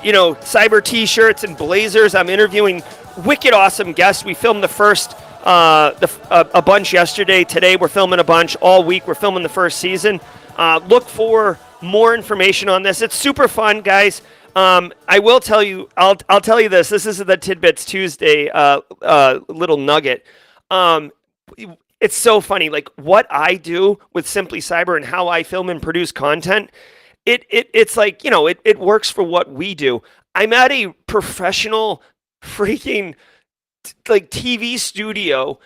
cyber T-shirts and blazers. I'm interviewing wicked awesome guests. We filmed the first, a bunch yesterday. Today we're filming a bunch. All week we're filming the first season. Look for more information on this. It's super fun, guys. I will tell you. I'll tell you this. This is the Tidbits Tuesday little nugget. It's so funny, like what I do with Simply Cyber and how I film and produce content. It's like, it works for what we do. I'm at a professional freaking like TV studio.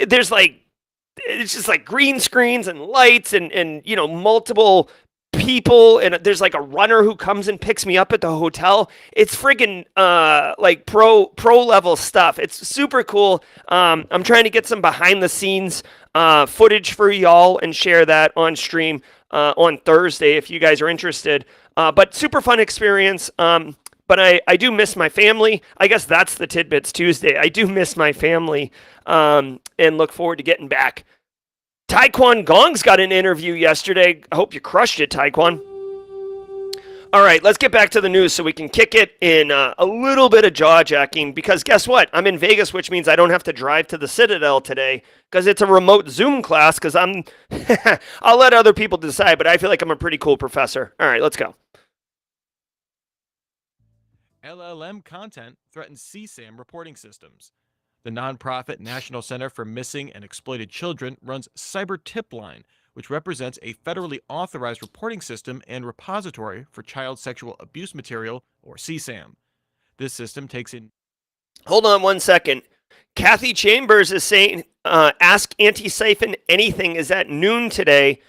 There's it's just like green screens and lights and multiple people, and there's like a runner who comes and picks me up at the hotel. It's friggin' like pro level stuff. It's super cool. I'm trying to get some behind the scenes footage for y'all and share that on stream on Thursday if you guys are interested. But super fun experience. But I do miss my family. I guess that's the Tidbits Tuesday. I do miss my family and look forward to getting back. Taekwon Gong's got an interview yesterday. I hope you crushed it, Taekwon. All right, let's get back to the news so we can kick it in a little bit of jaw-jacking, because guess what? I'm in Vegas, which means I don't have to drive to the Citadel today because it's a remote Zoom class because I'm... I'll let other people decide, but I feel like I'm a pretty cool professor. All right, let's go. LLM content threatens CSAM reporting systems. The nonprofit National Center for Missing and Exploited Children runs Cyber Tipline, which represents a federally authorized reporting system and repository for child sexual abuse material, or CSAM. This system takes in... Hold on one second. Kathy Chambers is saying, ask Antisiphon Anything is at noon today.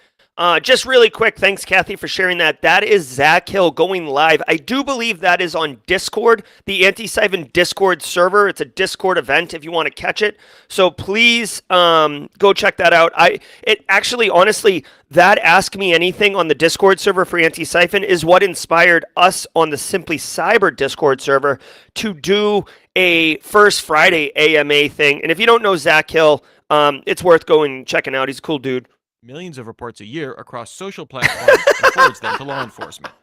Just really quick, thanks, Kathy, for sharing that. That is Zach Hill going live. I do believe that is on Discord, the Antisyphon Discord server. It's a Discord event if you want to catch it. So please go check that out. Honestly, that Ask Me Anything on the Discord server for Antisyphon is what inspired us on the Simply Cyber Discord server to do a First Friday AMA thing. And if you don't know Zach Hill, it's worth going and checking out. He's a cool dude. Millions of reports a year across social platforms and forwards them to law enforcement.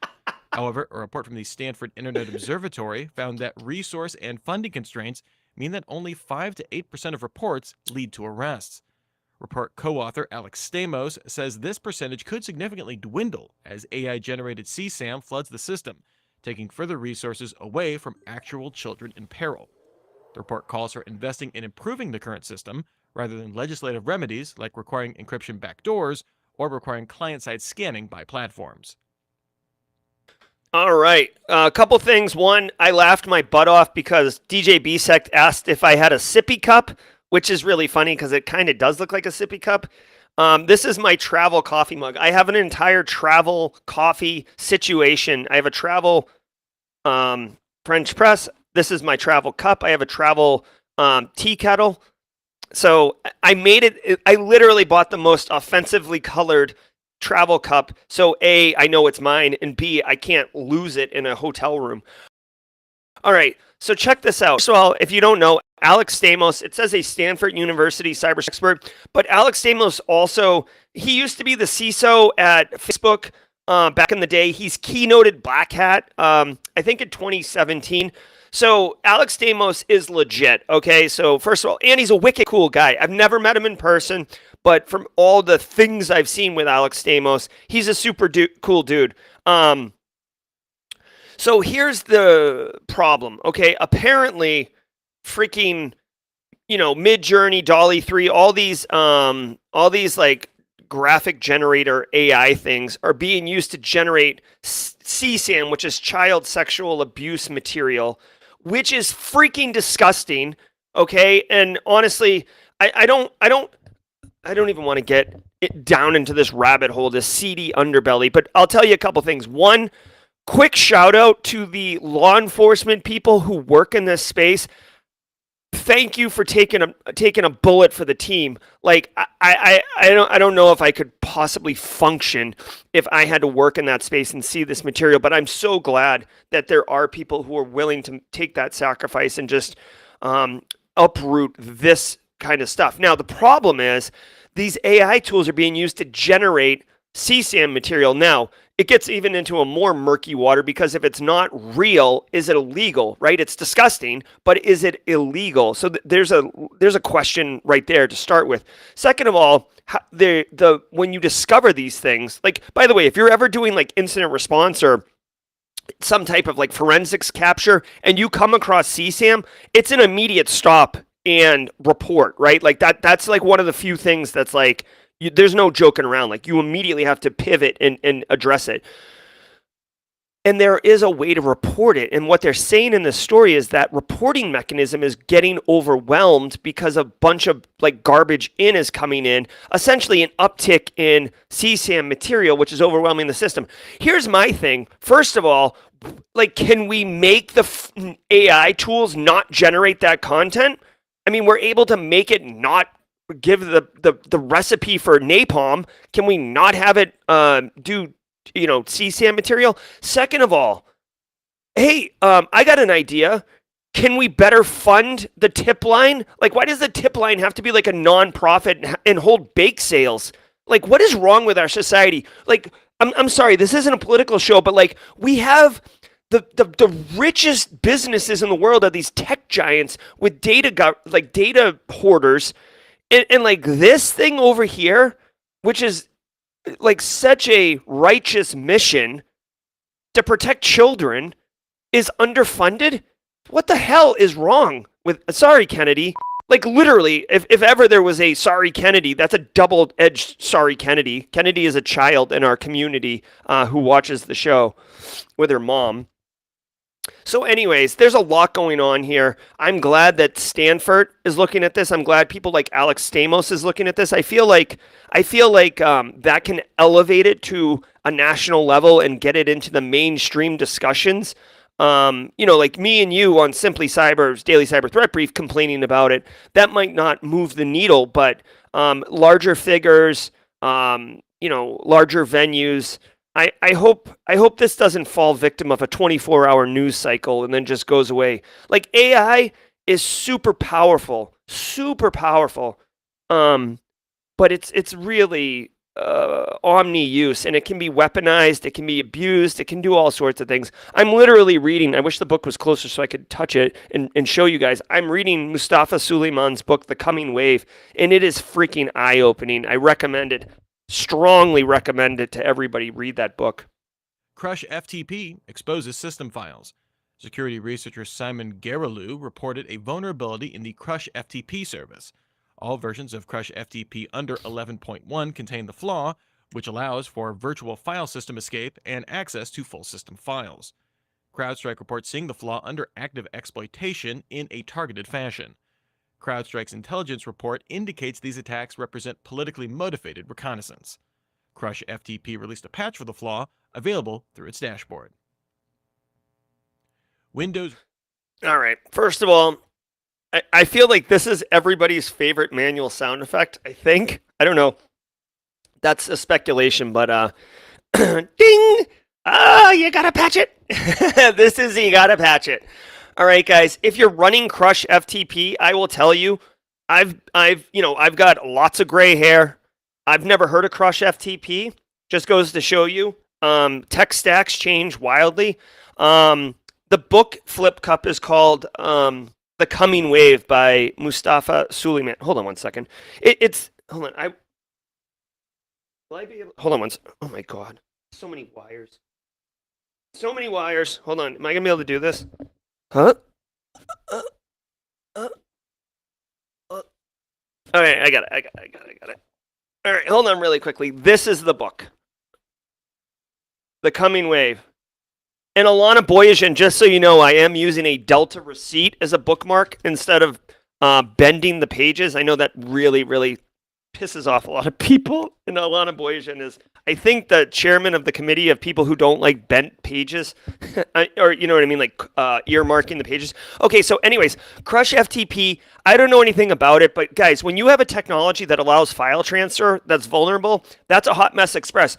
However, a report from the Stanford Internet Observatory found that resource and funding constraints mean that only 5 to 8% of reports lead to arrests. Report co-author Alex Stamos says this percentage could significantly dwindle as AI-generated CSAM floods the system, taking further resources away from actual children in peril. The report calls for investing in improving the current system, rather than legislative remedies like requiring encryption backdoors or requiring client-side scanning by platforms. All right. A couple things. One, I laughed my butt off because DJ Bsect asked if I had a sippy cup, which is really funny because it kind of does look like a sippy cup. This is my travel coffee mug. I have an entire travel coffee situation. I have a travel French press. This is my travel cup. I have a travel tea kettle. So I made it. I literally bought the most offensively colored travel cup. So A, I know it's mine, and B, I can't lose it in a hotel room. All right, so check this out. So if you don't know, Alex Stamos, it says a Stanford University cyber expert, but Alex Stamos also, he used to be the CISO at Facebook back in the day. He's keynoted Black Hat, I think in 2017. So Alex Stamos is legit, okay? So first of all, and he's a wicked cool guy. I've never met him in person, but from all the things I've seen with Alex Stamos, he's a super cool dude. So here's the problem, okay? Apparently, freaking, Midjourney, Dolly 3, all these like graphic generator AI things are being used to generate CSAM, which is child sexual abuse material, which is freaking disgusting. Okay. And honestly, I don't even want to get it down into this rabbit hole, this seedy underbelly, but I'll tell you a couple things. One, quick shout out to the law enforcement people who work in this space. thank you for taking a bullet for the team. Like I don't know if I could possibly function if I had to work in that space and see this material, but I'm so glad that there are people who are willing to take that sacrifice and just uproot this kind of stuff. Now the problem is these AI tools are being used to generate CSAM material. Now it gets even into a more murky water, because if it's not real, is it illegal, right? It's disgusting, but is it illegal? So there's a question right there to start with. Second of all, when you discover these things, like, by the way, if you're ever doing like incident response or some type of like forensics capture and you come across CSAM, it's an immediate stop and report, right? Like that's like one of the few things that's like, there's no joking around. Like, you immediately have to pivot and address it. And there is a way to report it. And what they're saying in this story is that reporting mechanism is getting overwhelmed because a bunch of like garbage is coming in, essentially an uptick in CSAM material, which is overwhelming the system. Here's my thing. First of all, like, can we make the AI tools not generate that content? I mean, we're able to make it not give the recipe for napalm. Can we not have it do CSAM material? Second of all, hey, I got an idea. Can we better fund the tip line? Like, why does the tip line have to be like a non-profit and hold bake sales? Like, what is wrong with our society? Like, I'm sorry, this isn't a political show, but like, we have the richest businesses in the world are these tech giants with data hoarders. And like this thing over here, which is like such a righteous mission to protect children, is underfunded. What the hell is wrong with, sorry, Kennedy? Like, literally, if ever there was a sorry Kennedy, that's a double-edged sorry Kennedy. Kennedy is a child in our community who watches the show with her mom. So anyways, there's a lot going on here. I'm glad that Stanford is looking at this. I'm glad people like Alex Stamos is looking at this. I feel like that can elevate it to a national level and get it into the mainstream discussions. Like me and you on Simply Cyber's Daily Cyber Threat Brief complaining about it. That might not move the needle, but larger figures, larger venues. I hope this doesn't fall victim of a 24-hour news cycle and then just goes away. Like, AI is super powerful, but it's really omni use, and it can be weaponized, it can be abused, it can do all sorts of things. I'm literally reading, I wish the book was closer so I could touch it and show you guys. I'm reading Mustafa Suleiman's book, The Coming Wave, and it is freaking eye-opening. I recommend it. Strongly recommend it to everybody. Read that book. Crush FTP exposes system files. Security researcher Simon Gerald reported a vulnerability in the Crush FTP service. All versions of Crush FTP under 11.1 contain the flaw, which allows for virtual file system escape and access to full system files. CrowdStrike reports seeing the flaw under active exploitation in a targeted fashion. CrowdStrike's intelligence report indicates these attacks represent politically motivated reconnaissance. Crush FTP released a patch for the flaw, available through its dashboard. Windows. All right. First of all, I feel like this is everybody's favorite manual sound effect, I think. I don't know. That's a speculation, but ding! You gotta patch it. This is you gotta patch it. All right, guys, if you're running Crush FTP, I will tell you, I've got lots of gray hair. I've never heard of Crush FTP. Just goes to show you, tech stacks change wildly. The book Flip Cup is called The Coming Wave by Mustafa Suleiman. Hold on one second. Hold on. Hold on one second. Oh my God. So many wires. Hold on. Am I going to be able to do this? Huh? All right, I got it. All right, hold on really quickly. This is the book. The Coming Wave. And Alana Boyajian, just so you know, I am using a Delta receipt as a bookmark instead of bending the pages. I know that really, really pisses off a lot of people. And Alana Boyajian is, I think the chairman of the committee of people who don't like bent pages, or you know what I mean, like earmarking the pages. Okay, so anyways, Crush FTP, I don't know anything about it, but guys, when you have a technology that allows file transfer that's vulnerable, that's a hot mess express.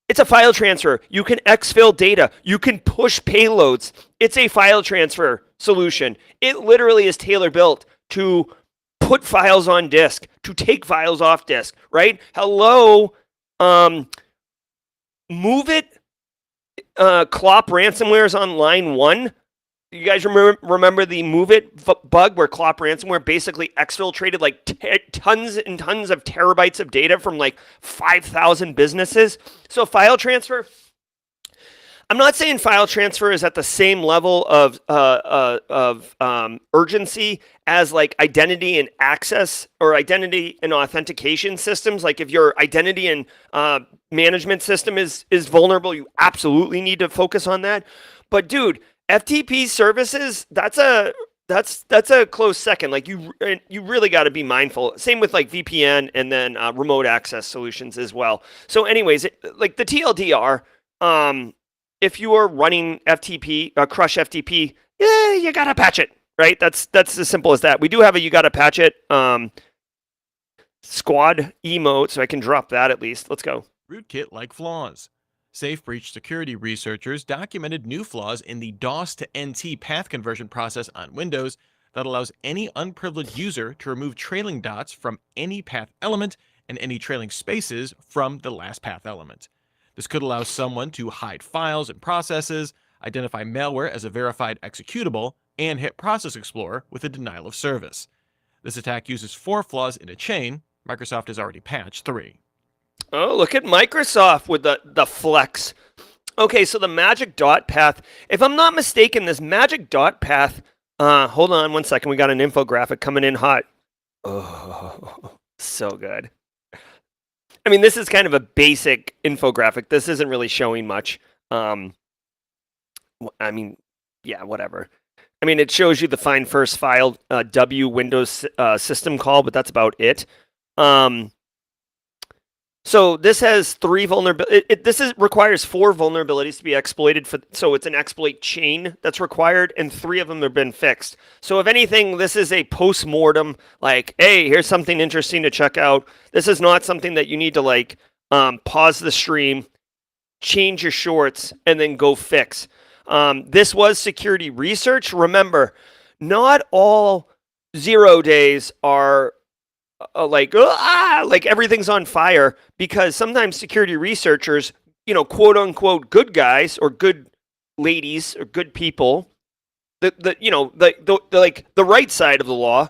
It's a file transfer. You can exfil data. You can push payloads. It's a file transfer solution. It literally is tailor built to put files on disk, to take files off disk, right? Hello, Move It, Clop ransomware is on line 1. You guys remember the Move It bug where Clop ransomware basically exfiltrated like tons and tons of terabytes of data from like 5,000 businesses? So file transfer, I'm not saying file transfer is at the same level of urgency as like identity and access or identity and authentication systems. Like if your identity and management system is vulnerable, you absolutely need to focus on that. But dude, FTP services, that's a close second. Like you really got to be mindful. Same with like VPN and then remote access solutions as well. So anyways, like the TLDR, if you are running FTP, Crush FTP, you gotta patch it, right? That's as simple as that. We do have a you gotta patch it squad emote, so I can drop that at least. Let's go. Rootkit-like flaws. SafeBreach security researchers documented new flaws in the DOS to NT path conversion process on Windows that allows any unprivileged user to remove trailing dots from any path element and any trailing spaces from the last path element. This could allow someone to hide files and processes, identify malware as a verified executable, and hit Process Explorer with a denial of service. This attack uses 4 flaws in a chain. Microsoft has already patched 3. Oh, look at Microsoft with the flex. Okay, so the magic dot path. If I'm not mistaken, this magic dot path, hold on one second. We got an infographic coming in hot. Oh, so good. I mean, this is kind of a basic infographic. This isn't really showing much. I mean, yeah, whatever. I mean, it shows you the find first file W Windows system call, but that's about it. So this has 3 vulnerabilities. This requires 4 vulnerabilities to be exploited. So it's an exploit chain that's required, and 3 of them have been fixed. So if anything, this is a post-mortem, like, hey, here's something interesting to check out. This is not something that you need to like pause the stream, change your shorts, and then go fix. This was security research. Remember, not all 0 days are like everything's on fire, because sometimes security researchers, quote unquote good guys or good ladies or good people, the right side of the law,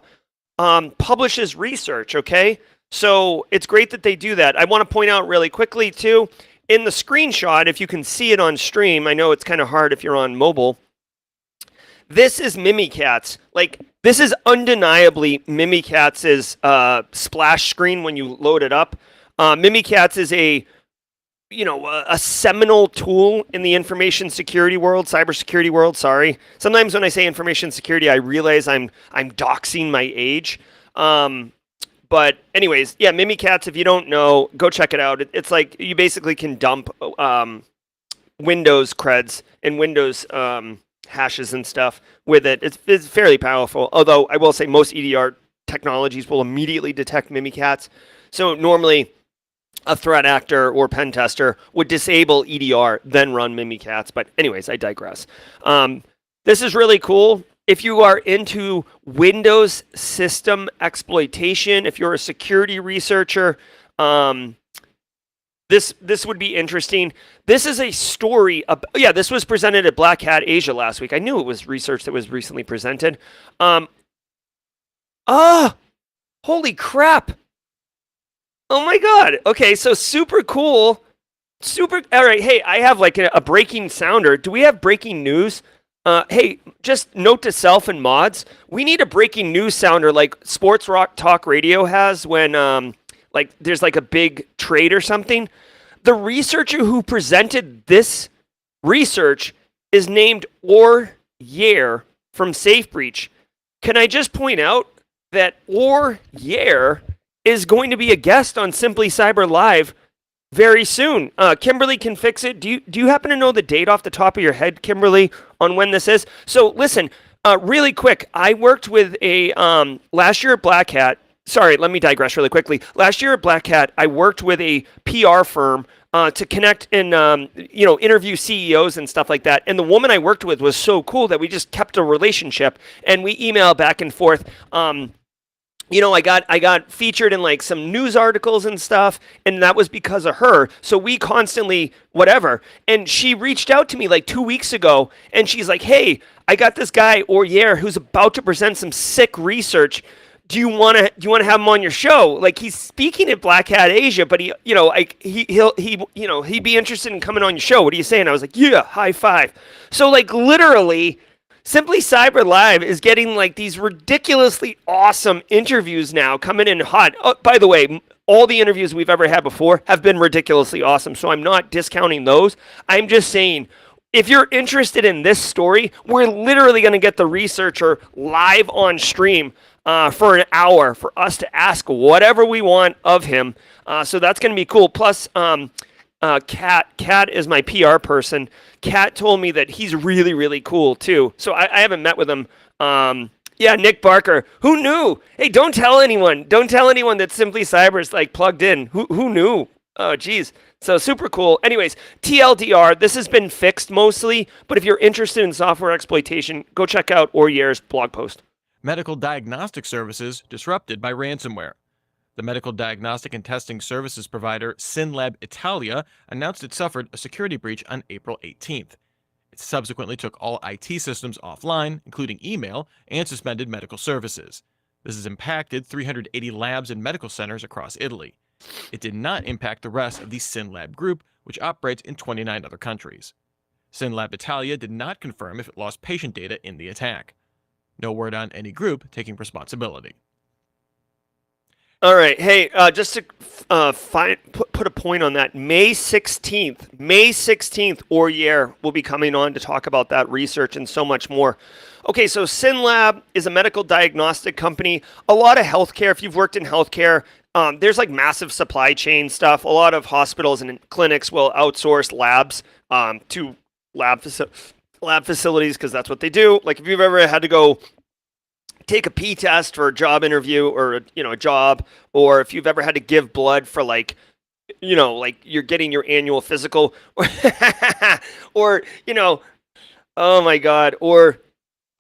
publishes research. Okay, so it's great that they do that. I want to point out really quickly too, in the screenshot, if you can see it on stream, I know it's kind of hard if you're on mobile. This is Mimikatz. Like, this is undeniably Mimikatz's splash screen when you load it up. Mimikatz is a seminal tool in the information security world, cybersecurity world. Sorry. Sometimes when I say information security, I realize I'm doxing my age. But anyways, yeah, Mimikatz. If you don't know, go check it out. It's like you basically can dump Windows creds and Windows hashes and stuff with it. It's fairly powerful, although I will say most EDR technologies will immediately detect Mimikatz. So normally a threat actor or pen tester would disable EDR, then run Mimikatz. But anyways, I digress. This is really cool. If you are into Windows system exploitation, if you're a security researcher, This would be interesting. This is a story. This was presented at Black Hat Asia last week. I knew it was research that was recently presented. Holy crap. Oh my God. Okay, so super cool. All right, hey, I have like a breaking sounder. Do we have breaking news? Hey, just note to self and mods. We need a breaking news sounder like Sports Rock Talk Radio has when like there's like a big trade or something. The researcher who presented this research is named Auger from SafeBreach. Can I just point out that Auger is going to be a guest on Simply Cyber Live very soon. Kimberly can fix it. Do you happen to know the date off the top of your head, Kimberly, on when this is? So listen, really quick. I worked with a last year at Black Hat. Sorry, let me digress really quickly. Last year at Black Hat, I worked with a PR firm to connect and interview CEOs and stuff like that. And the woman I worked with was so cool that we just kept a relationship and we email back and forth. I got featured in like some news articles and stuff, and that was because of her. So we constantly whatever. And she reached out to me like 2 weeks ago, and she's like, "Hey, I got this guy Auger who's about to present some sick research. Do you want to have him on your show? Like, he's speaking at Black Hat Asia, but he'd be interested in coming on your show. What are you saying?" I was like, "Yeah, high five." So like literally, Simply Cyber Live is getting like these ridiculously awesome interviews now coming in hot. Oh, by the way, all the interviews we've ever had before have been ridiculously awesome, so I'm not discounting those. I'm just saying, if you're interested in this story, we're literally going to get the researcher live on stream for an hour for us to ask whatever we want of him. So that's going to be cool. Plus, Kat is my PR person. Kat told me that he's really, really cool too. So I haven't met with him. Yeah, Nick Barker. Who knew? Hey, don't tell anyone. Don't tell anyone that Simply Cyber is like plugged in. Who knew? Oh, geez. So super cool. Anyways, TLDR, this has been fixed mostly, but if you're interested in software exploitation, go check out Auger's blog post. Medical diagnostic services disrupted by ransomware. The medical diagnostic and testing services provider Sinlab Italia announced it suffered a security breach on April 18th. It subsequently took all IT systems offline, including email, and suspended medical services. This has impacted 380 labs and medical centers across Italy. It did not impact the rest of the Sinlab group, which operates in 29 other countries. Sinlab Italia did not confirm if it lost patient data in the attack. No word on any group taking responsibility. All right. Hey, just to put a point on that, May 16th, Auger will be coming on to talk about that research and so much more. Okay, so Sinlab is a medical diagnostic company. A lot of healthcare, if you've worked in healthcare, there's like massive supply chain stuff. A lot of hospitals and clinics will outsource labs to lab facilities because that's what they do. Like if you've ever had to go take a P test for a job interview or a job, or if you've ever had to give blood for like you're getting your annual physical or oh my god, or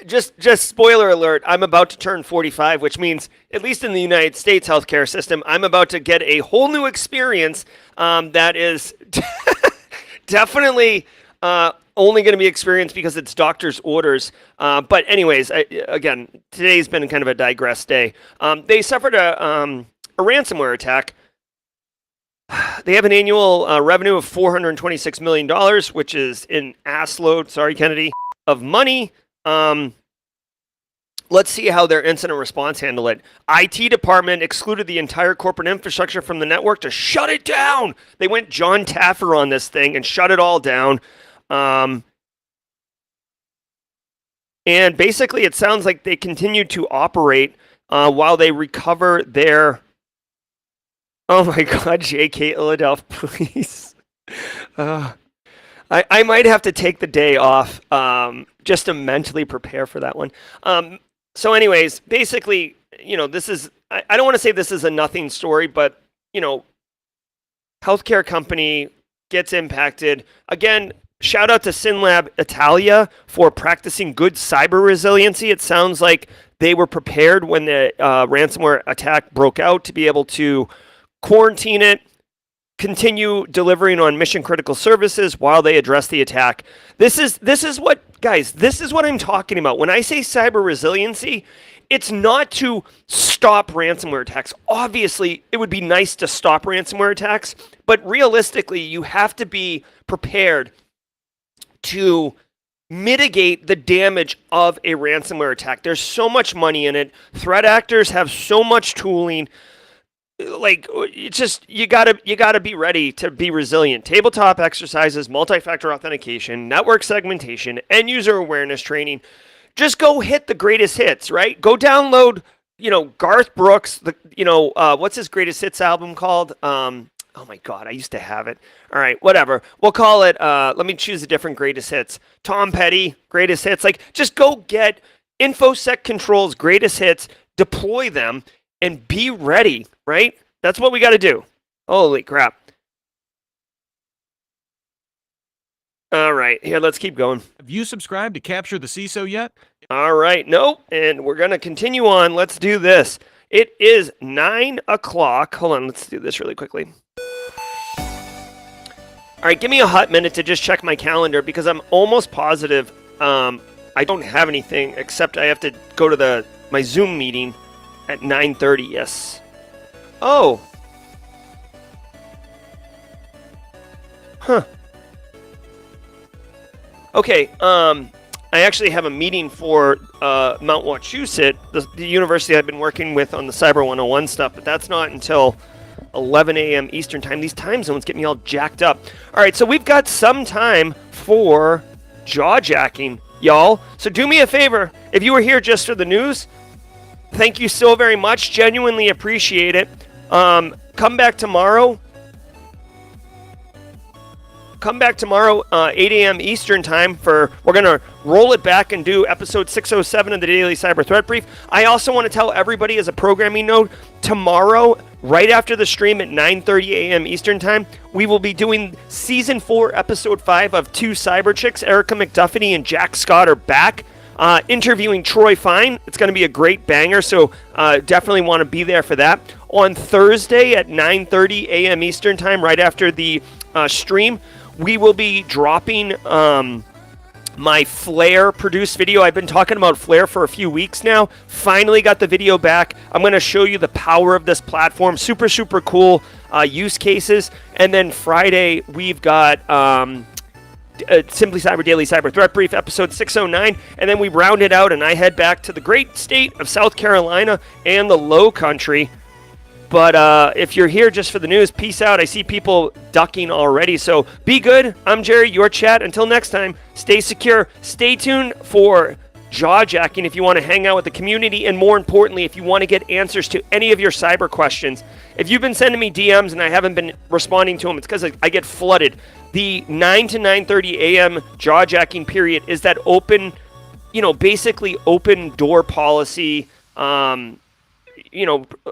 just spoiler alert, I'm about to turn 45, which means at least in the United States healthcare system, I'm about to get a whole new experience that is definitely only going to be experienced because it's doctor's orders. But anyways, again, today's been kind of a digress day. They suffered a ransomware attack. They have an annual revenue of $426 million, which is an ass load, sorry, Kennedy, of money. Let's see how their incident response handled it. IT department excluded the entire corporate infrastructure from the network to shut it down. They went John Taffer on this thing and shut it all down. And basically it sounds like they continue to operate while they recover their... Oh my God, JK Illadelph, please. I might have to take the day off just to mentally prepare for that one. So anyways, basically, this is... I don't want to say this is a nothing story, but, healthcare company gets impacted. Again, shout out to Sinlab Italia for practicing good cyber resiliency. It sounds like they were prepared when the ransomware attack broke out to be able to quarantine it, continue delivering on mission critical services while they address the attack. This is what, guys, this is what I'm talking about. When I say cyber resiliency, it's not to stop ransomware attacks. Obviously, it would be nice to stop ransomware attacks, but realistically, you have to be prepared to mitigate the damage of a ransomware attack. There's so much money in it. Threat actors have so much tooling. Like, it's just, you gotta be ready to be resilient. Tabletop exercises, multi-factor authentication, network segmentation, end user awareness training. Just go hit the greatest hits, right? Go download, Garth Brooks, what's his greatest hits album called? Oh my God, I used to have it. All right, whatever. We'll call it, let me choose a different greatest hits. Tom Petty, greatest hits. Like, just go get InfoSec Control's greatest hits, deploy them, and be ready, right? That's what we got to do. Holy crap. All right, here, let's keep going. Have you subscribed to Capture the CISO yet? All right, nope, and we're going to continue on. Let's do this. It is 9 o'clock. Hold on, let's do this really quickly. All right, give me a hot minute to just check my calendar because I'm almost positive I don't have anything except I have to go to my Zoom meeting at 9:30. Yes. Oh. Huh. Okay, I actually have a meeting for Mount Wachusett, the university I've been working with on the Cyber 101 stuff, but that's not until 11 a.m. Eastern time. These time zones get me all jacked up. All right, so we've got some time for jaw-jacking, y'all. So do me a favor. If you were here just for the news, thank you so very much. Genuinely appreciate it. Come back tomorrow. Come back tomorrow, 8 a.m. Eastern time we're going to roll it back and do episode 607 of the Daily Cyber Threat Brief. I also want to tell everybody as a programming note, tomorrow, right after the stream at 9:30 a.m. Eastern time, we will be doing season 4, episode 5 of Two Cyber Chicks. Erica McDuffie and Jack Scott are back, interviewing Troy Fine. It's going to be a great banger, so definitely want to be there for that. On Thursday at 9:30 a.m. Eastern time, right after the stream, we will be dropping my Flare produced video. I've been talking about Flare for a few weeks now. Finally got the video back. I'm going to show you the power of this platform. Super, super cool use cases. And then Friday, we've got Simply Cyber Daily Cyber Threat Brief, episode 609. And then we round it out, and I head back to the great state of South Carolina and the Low Country. But if you're here just for the news, peace out. I see people ducking already. So be good. I'm Jerry, your chat. Until next time, stay secure. Stay tuned for jaw-jacking if you want to hang out with the community. And more importantly, if you want to get answers to any of your cyber questions. If you've been sending me DMs and I haven't been responding to them, it's because I get flooded. The 9 to 9:30 a.m. jaw-jacking period is that open, basically open door policy,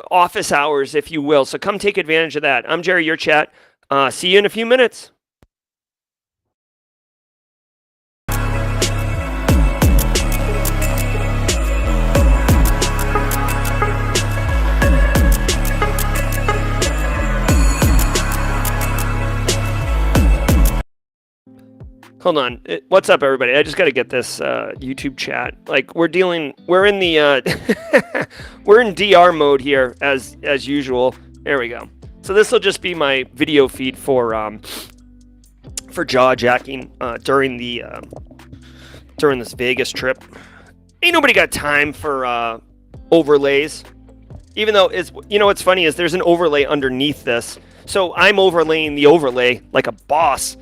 office hours, if you will. So come take advantage of that. I'm Jerry, your chat. See you in a few minutes. Hold on. What's up, everybody? I just got to get this YouTube chat. Like, we're in the, we're in DR mode here as usual. There we go. So this will just be my video feed for jaw jacking during this Vegas trip. Ain't nobody got time for overlays. Even though what's funny is there's an overlay underneath this. So I'm overlaying the overlay like a boss.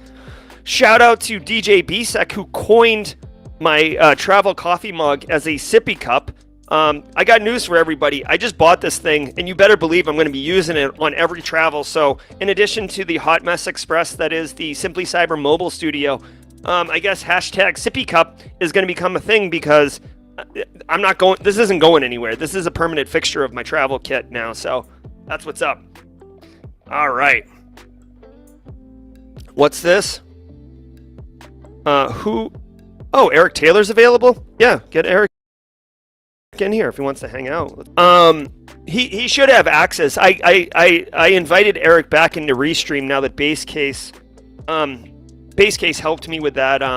Shout out to DJ Bisek, who coined my travel coffee mug as a sippy cup. I got news for everybody. I just bought this thing, and you better believe I'm going to be using it on every travel. So in addition to the Hot Mess Express, that is the Simply Cyber mobile studio, I guess hashtag sippy cup is going to become a thing because this isn't going anywhere. This is a permanent fixture of my travel kit now. So that's what's up. All right. What's this? Who? Oh, Eric Taylor's available? Yeah, get Eric in here if he wants to hang out. He should have access. I invited Eric back into Restream now that Base Case helped me with that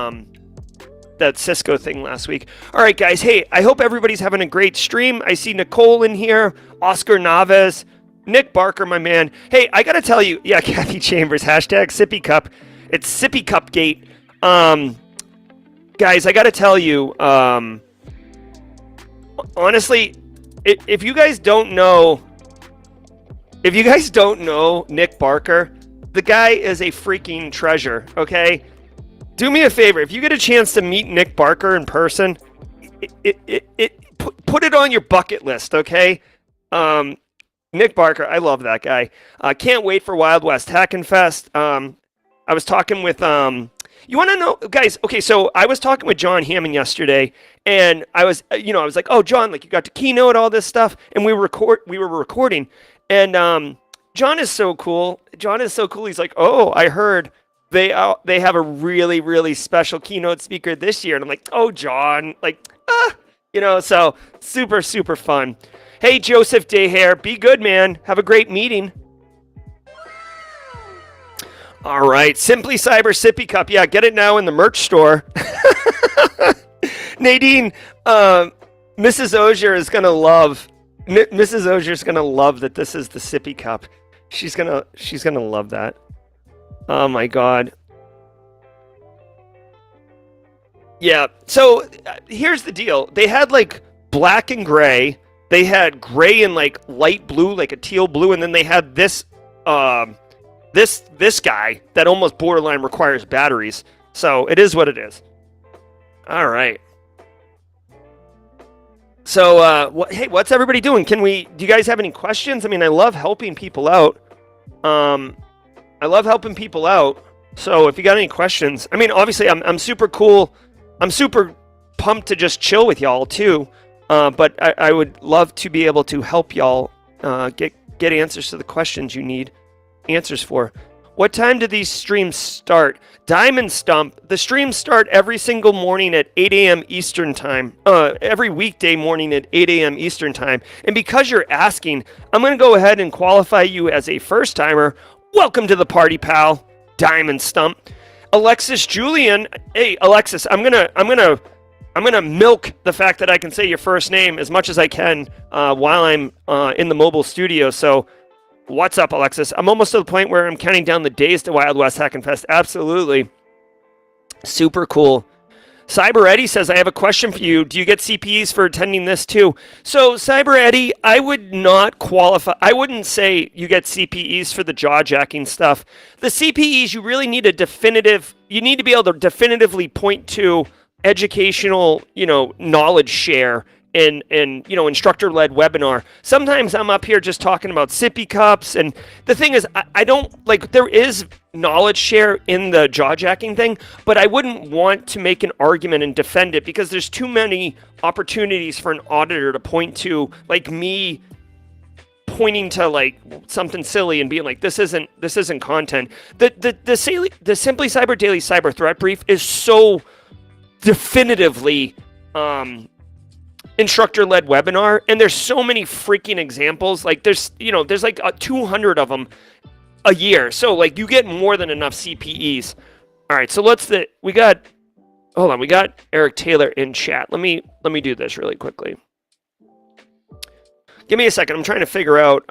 Cisco thing last week. All right, guys. Hey, I hope everybody's having a great stream. I see Nicole in here, Oscar Naves, Nick Barker, my man. Hey, I gotta tell you, yeah, Kathy Chambers, hashtag Sippy Cup. It's Sippy Cup Gate. Guys, I gotta tell you, honestly, if you guys don't know Nick Barker, the guy is a freaking treasure, okay? Do me a favor, if you get a chance to meet Nick Barker in person, put it on your bucket list, okay? Nick Barker, I love that guy. Can't wait for Wild West Hackin' Fest. I was talking with you want to know, guys? Okay, so I was talking with John Hammond yesterday, and I was like, oh, John, like you got to keynote all this stuff, and we were recording, and John is so cool. He's like, oh, I heard they have a really, really special keynote speaker this year, and I'm like, oh, John, like, so super, super fun. Hey, Joseph Dehair, be good, man. Have a great meeting. All right, Simply Cyber Sippy Cup. Yeah, get it now in the merch store. Nadine, Mrs. Auger is gonna love. Mrs. Auger's gonna love that this is the Sippy Cup. She's gonna love that. Oh my God. Yeah. So here's the deal. They had like black and gray. They had gray and like light blue, like a teal blue, and then they had this. This guy that almost borderline requires batteries. So it is what it is. All right. So hey, what's everybody doing? Do you guys have any questions? I mean, I love helping people out. So if you got any questions, I mean, obviously I'm super cool. I'm super pumped to just chill with y'all too. But I would love to be able to help y'all get answers to the questions you need answers for. What time do these streams start? Diamond Stump, the streams start every single morning at 8 a.m. Eastern time. Every weekday morning at 8 a.m. Eastern time. And because you're asking, I'm going to go ahead and qualify you as a first timer. Welcome to the party, pal. Diamond Stump. Alexis Julian. Hey, Alexis, I'm gonna milk the fact that I can say your first name as much as I can while I'm in the mobile studio. So, what's up, Alexis? I'm almost to the point where I'm counting down the days to Wild West Hackin' Fest. Absolutely. Super cool. Cyber Eddie says, I have a question for you. Do you get CPEs for attending this too? So, Cyber Eddie, I would not qualify. I wouldn't say you get CPEs for the jaw jacking stuff. The CPEs, you really need you need to be able to definitively point to educational, knowledge share and instructor-led webinar. Sometimes I'm up here just talking about sippy cups, and the thing is, I don't, there is knowledge share in the jaw-jacking thing, but I wouldn't want to make an argument and defend it because there's too many opportunities for an auditor to point to, like me pointing to something silly and being like, this isn't content. The Simply Cyber Daily Cyber Threat Brief is so definitively instructor-led webinar, and there's so many freaking examples. There's 200 of them a year, so you get more than enough CPEs. All right, so we got Eric Taylor in chat. Let me do this really quickly. Give me a second. I'm trying to figure out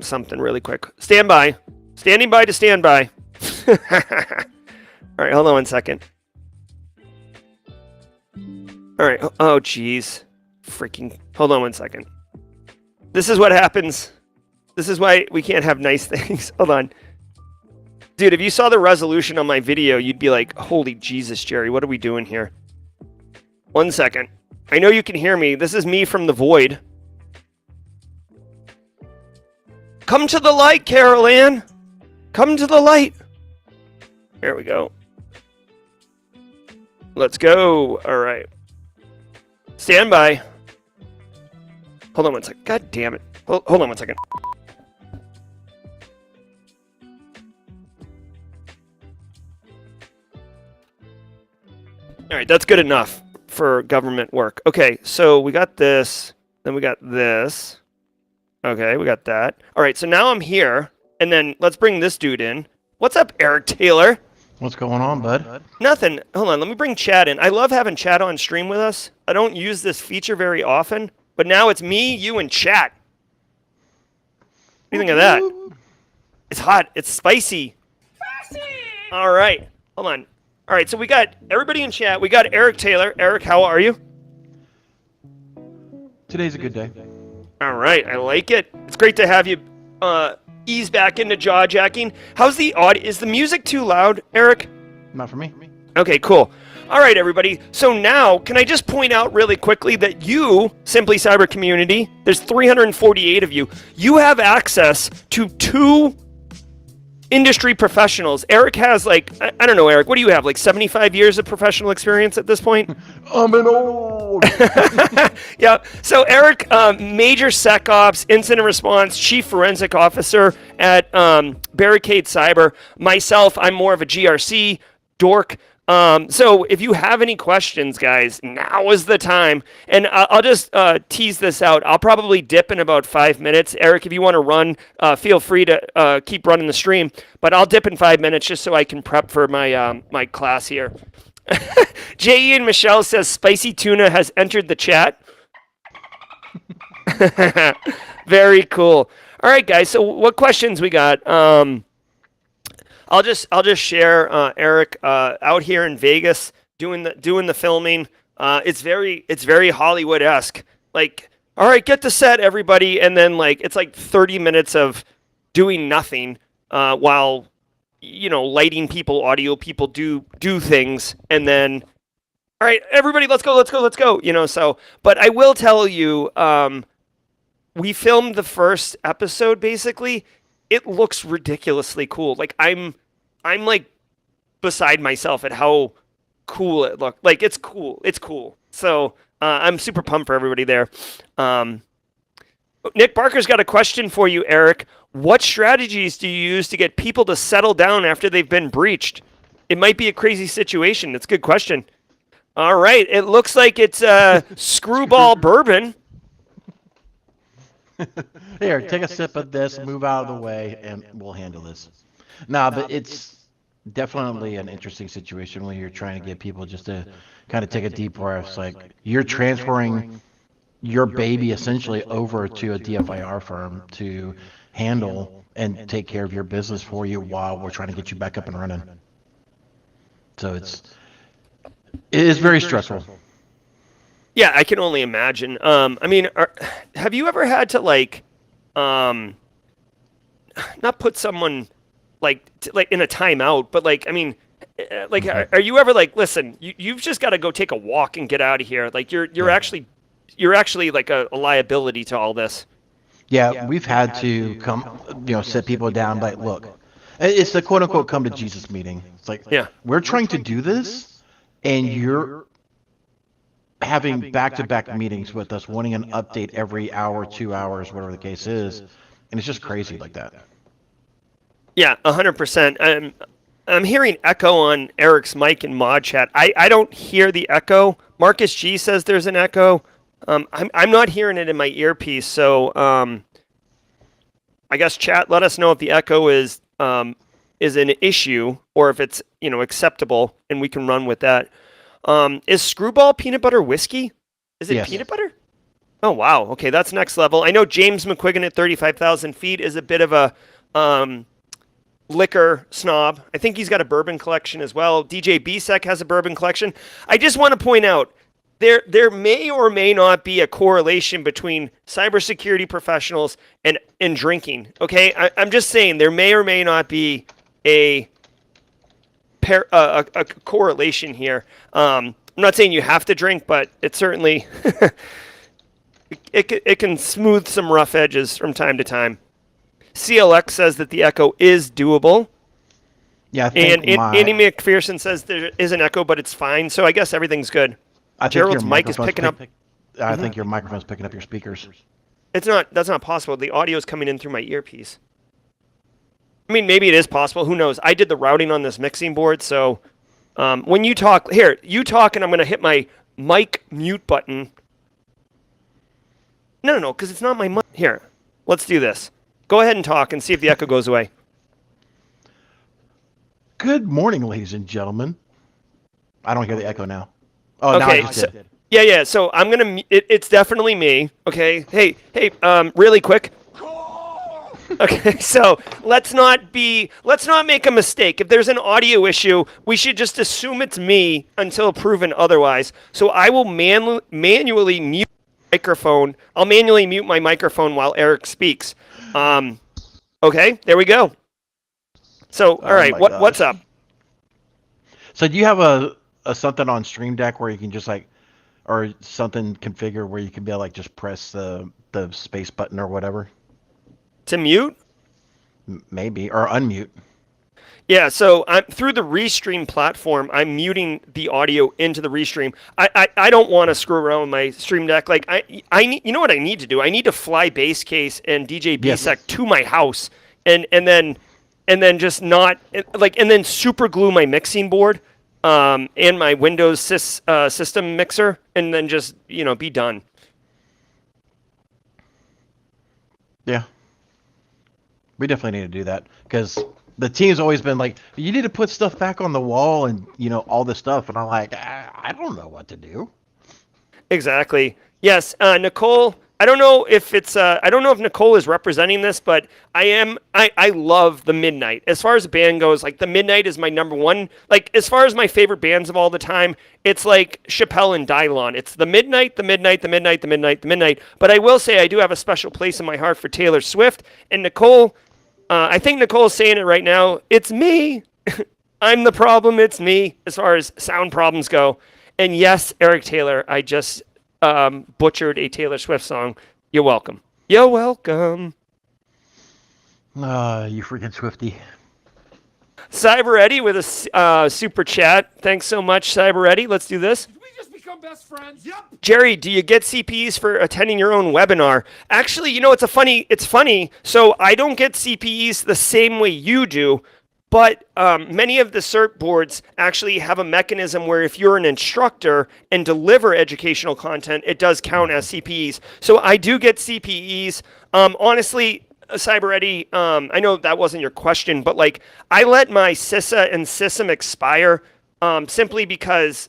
something really quick. Standing by to stand by. All right, hold on one second. All right. Oh, geez. Freaking. Hold on one second. This is what happens. This is why we can't have nice things. Hold on. Dude, if you saw the resolution on my video, you'd be like, holy Jesus, Jerry, what are we doing here? 1 second. I know you can hear me. This is me from the void. Come to the light, Carol Ann. Come to the light. There we go. Let's go. All right. Stand by. Hold on one second. God damn it. Hold on one second. All right, that's good enough for government work. Okay, so we got this. Then we got this. Okay, we got that. All right, so now I'm here. And then let's bring this dude in. What's up, Eric Taylor? What's going on, bud? Nothing. Hold on, let me bring Chad in. I love having Chad on stream with us. I don't use this feature very often, but now it's me, you, and chat. What do you think of that? It's hot. It's spicy. All right. Hold on. All right, so we got everybody in chat. We got Eric Taylor. Eric, how are you? Today's a good day. All right, I like it. It's great to have you ease back into jaw jacking. How's the audio? Is the music too loud, Eric? Not for me. Okay, cool. All right, everybody. So now, can I just point out really quickly that you, Simply Cyber community, there's 348 of you, you have access to 2 industry professionals. Eric has like, I don't know, Eric, what do you have, like 75 years of professional experience at this point? I'm an old. Yeah. So Eric, major SecOps, incident response, chief forensic officer at Barricade Cyber. Myself, I'm more of a GRC dork. So if you have any questions, guys, now is the time. And I'll just tease this out. I'll probably dip in about 5 minutes. Eric, if you want to run, feel free to keep running the stream. But I'll dip in 5 minutes just so I can prep for my my class here. J.E. and Michelle says spicy tuna has entered the chat. Very cool. All right, guys. So what questions we got? I'll just share Eric out here in Vegas doing the filming. It's very Hollywood-esque. Like, all right, get the set, everybody, and then like it's like 30 minutes of doing nothing while lighting people, audio people do things, and then all right, everybody, let's go. So, but I will tell you, we filmed the first episode basically. It looks ridiculously cool. Like I'm like beside myself at how cool it looked. Like it's cool. So I'm super pumped for everybody there. Nick Barker's got a question for you, Eric. What strategies do you use to get people to settle down after they've been breached? It might be a crazy situation. That's a good question. All right. It looks like it's screwball bourbon. Here, take a sip of this, move out of the way, and we'll handle this. Nah, but it's definitely an interesting situation when you're trying to get people just to kind of take a deep breath. It's like you're transferring your baby essentially over to a DFIR firm to handle and take care of your business for you while we're trying to get you back up and running. So it is very stressful. Yeah, I can only imagine. I mean, have you ever had to like, not put someone like in a timeout, but like, I mean, like, are you ever like, listen, you've just got to go take a walk and get out of here. Like you're actually like a liability to all this. Yeah, we've had to come, sit people down. Like, look, it's the quote unquote come to Jesus meeting. It's like, yeah, we're trying to do this, and you're having back-to-back meetings with us, wanting an update every hour, 2 hours, whatever the case is, and it's just crazy like that. Yeah, 100%. I'm hearing echo on Eric's mic in mod chat. I don't hear the echo. Marcus G says there's an echo. I'm not hearing it in my earpiece, so I guess chat, let us know if the echo is an issue or if it's acceptable, and we can run with that. Is Screwball peanut butter whiskey? Is it peanut butter? Oh, wow. Okay, that's next level. I know James McQuiggan at 35,000 feet is a bit of a liquor snob. I think he's got a bourbon collection as well. DJ Bisek has a bourbon collection. I just want to point out, there may or may not be a correlation between cybersecurity professionals and drinking. Okay, I'm just saying there may or may not be a correlation here. I'm not saying you have to drink, but it certainly it can smooth some rough edges from time to time. CLX says that the echo is doable. Yeah, I think Andy McPherson says there is an echo, but it's fine. So I guess everything's good. Gerald's mic is picking up. I think your microphone's picking up your speakers. It's not. That's not possible. The audio is coming in through my earpiece. I mean, maybe it is possible. Who knows? I did the routing on this mixing board, so when you talk, you talk, and I'm going to hit my mic mute button. No, because it's not my mic. Here, let's do this. Go ahead and talk and see if the echo goes away. Good morning, ladies and gentlemen. I don't hear the echo now. Oh, okay, now I just did. Yeah. So I'm gonna. It's definitely me. Okay. Hey. Really quick. Okay. So let's not make a mistake. If there's an audio issue, we should just assume it's me until proven otherwise. So I will manually mute my microphone. I'll manually mute my microphone while Eric speaks. Okay. There we go. So all right. What's up? So do you have something on Stream Deck where you can just like, or something configured where you can be able to like just press the space button or whatever? To mute? Maybe, or unmute. Yeah, so I'm through the Restream platform. I'm muting the audio into the Restream. I don't want to screw around with my Stream Deck. Like I need, you know what I need to do? I need to fly Base Case and DJ BSEC to my house, and then just not like, and then super glue my mixing board, and my Windows system mixer, and then just be done. Yeah, we definitely need to do that because the team's always been like, you need to put stuff back on the wall and all this stuff, and I'm like, I don't know what to do. Exactly. Yes, Nicole. I don't know if Nicole is representing this, but I love the Midnight. As far as the band goes, like the Midnight is my number one. Like as far as my favorite bands of all the time, it's like Chappelle and Dylon. It's the Midnight, the Midnight, the Midnight, the Midnight, the Midnight. But I will say I do have a special place in my heart for Taylor Swift and Nicole. I think Nicole is saying it right now. It's me. I'm the problem. It's me as far as sound problems go. And yes, Eric Taylor, I just butchered a Taylor Swift song. You're welcome. You're welcome. You freaking Swiftie. Cyber Eddie with a super chat. Thanks so much, Cyber Eddie. Let's do this. Did we just become best friends? Yep. Jerry, do you get CPEs for attending your own webinar? Actually, it's funny. So I don't get CPEs the same way you do, but many of the cert boards actually have a mechanism where if you're an instructor and deliver educational content, it does count as CPEs. So I do get CPEs. Honestly, Cyber Eddie, I know that wasn't your question, but like I let my CISA and SISM expire simply because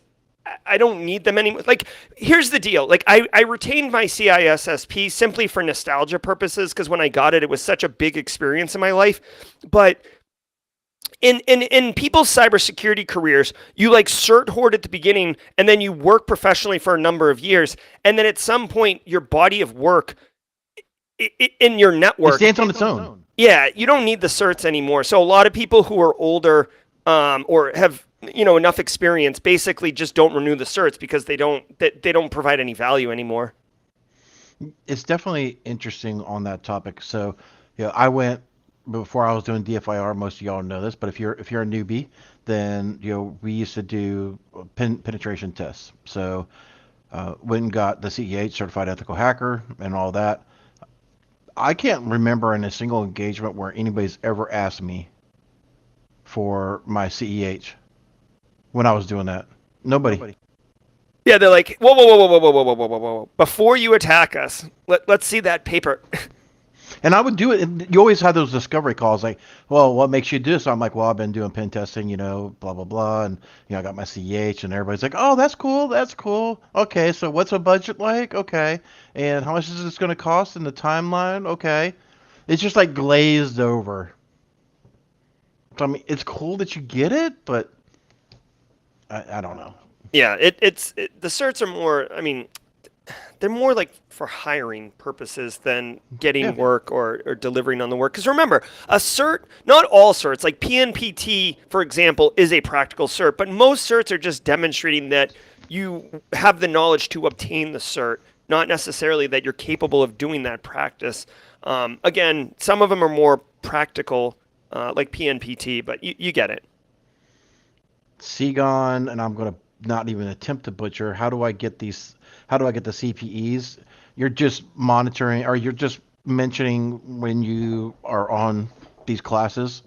I don't need them anymore. Like, here's the deal. Like, I retained my CISSP simply for nostalgia purposes because when I got it, it was such a big experience in my life. But in people's cybersecurity careers, you like cert hoard at the beginning, and then you work professionally for a number of years, and then at some point, your body of work in your network It stands on its own. Yeah, you don't need the certs anymore. So a lot of people who are older or have enough experience basically just don't renew the certs because they don't provide any value anymore. It's definitely interesting on that topic. So, I went before I was doing DFIR. Most of y'all know this, but if you're a newbie, then we used to do penetration tests. So, went and got the CEH, Certified Ethical Hacker, and all that. I can't remember in a single engagement where anybody's ever asked me for my CEH when I was doing that. Nobody. Yeah, they're like, whoa. Before you attack us, let's see that paper. And I would do it. And you always have those discovery calls like, well, what makes you do this? I'm like, well, I've been doing pen testing, blah, blah, blah. And, I got my CEH and everybody's like, oh, that's cool. That's cool. Okay. So what's a budget like? Okay. And how much is this going to cost in the timeline? Okay. It's just like glazed over. So, I mean, it's cool that you get it, but I don't know. Yeah, the certs are more, I mean, they're more like for hiring purposes than getting work or delivering on the work. Because remember, a cert, not all certs, like PNPT, for example, is a practical cert, but most certs are just demonstrating that you have the knowledge to obtain the cert, not necessarily that you're capable of doing that practice. Again, some of them are more practical, like PNPT, but you get it. Segon, and I'm going to not even attempt to butcher. How do I get the CPEs? You're just monitoring, or you're just mentioning when you are on these classes,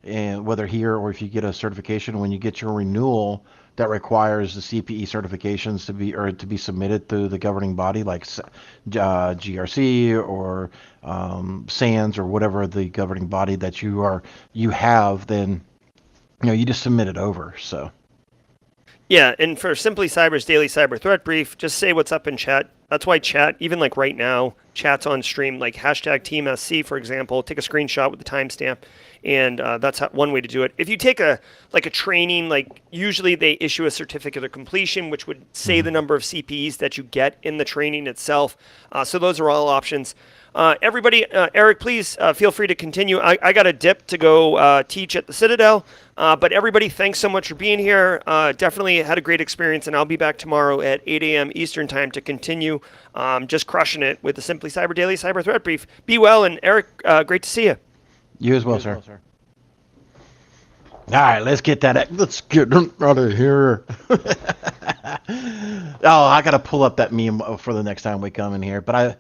and whether here or if you get a certification, when you get your renewal, that requires the CPE certifications to be submitted through the governing body, like GRC or SANS or whatever the governing body that you have. Then you just submit it over. So. Yeah, and for Simply Cyber's daily cyber threat brief, just say what's up in chat. That's why chat, even like right now, chats on stream, like hashtag TeamSC, for example. Take a screenshot with the timestamp, and that's one way to do it. If you take a training, like usually they issue a certificate of completion, which would say the number of CPEs that you get in the training itself. So those are all options. Everybody, Eric, please feel free to continue. I got a dip to go teach at the Citadel, but everybody, thanks so much for being here. Definitely had a great experience, and I'll be back tomorrow at 8 a.m. Eastern Time to continue just crushing it with the Simply Cyber Daily Cyber Threat Brief. Be well, and Eric, great to see you. You as well, sir. All right, let's get that. Let's get out of here. Oh, I got to pull up that meme for the next time we come in here, but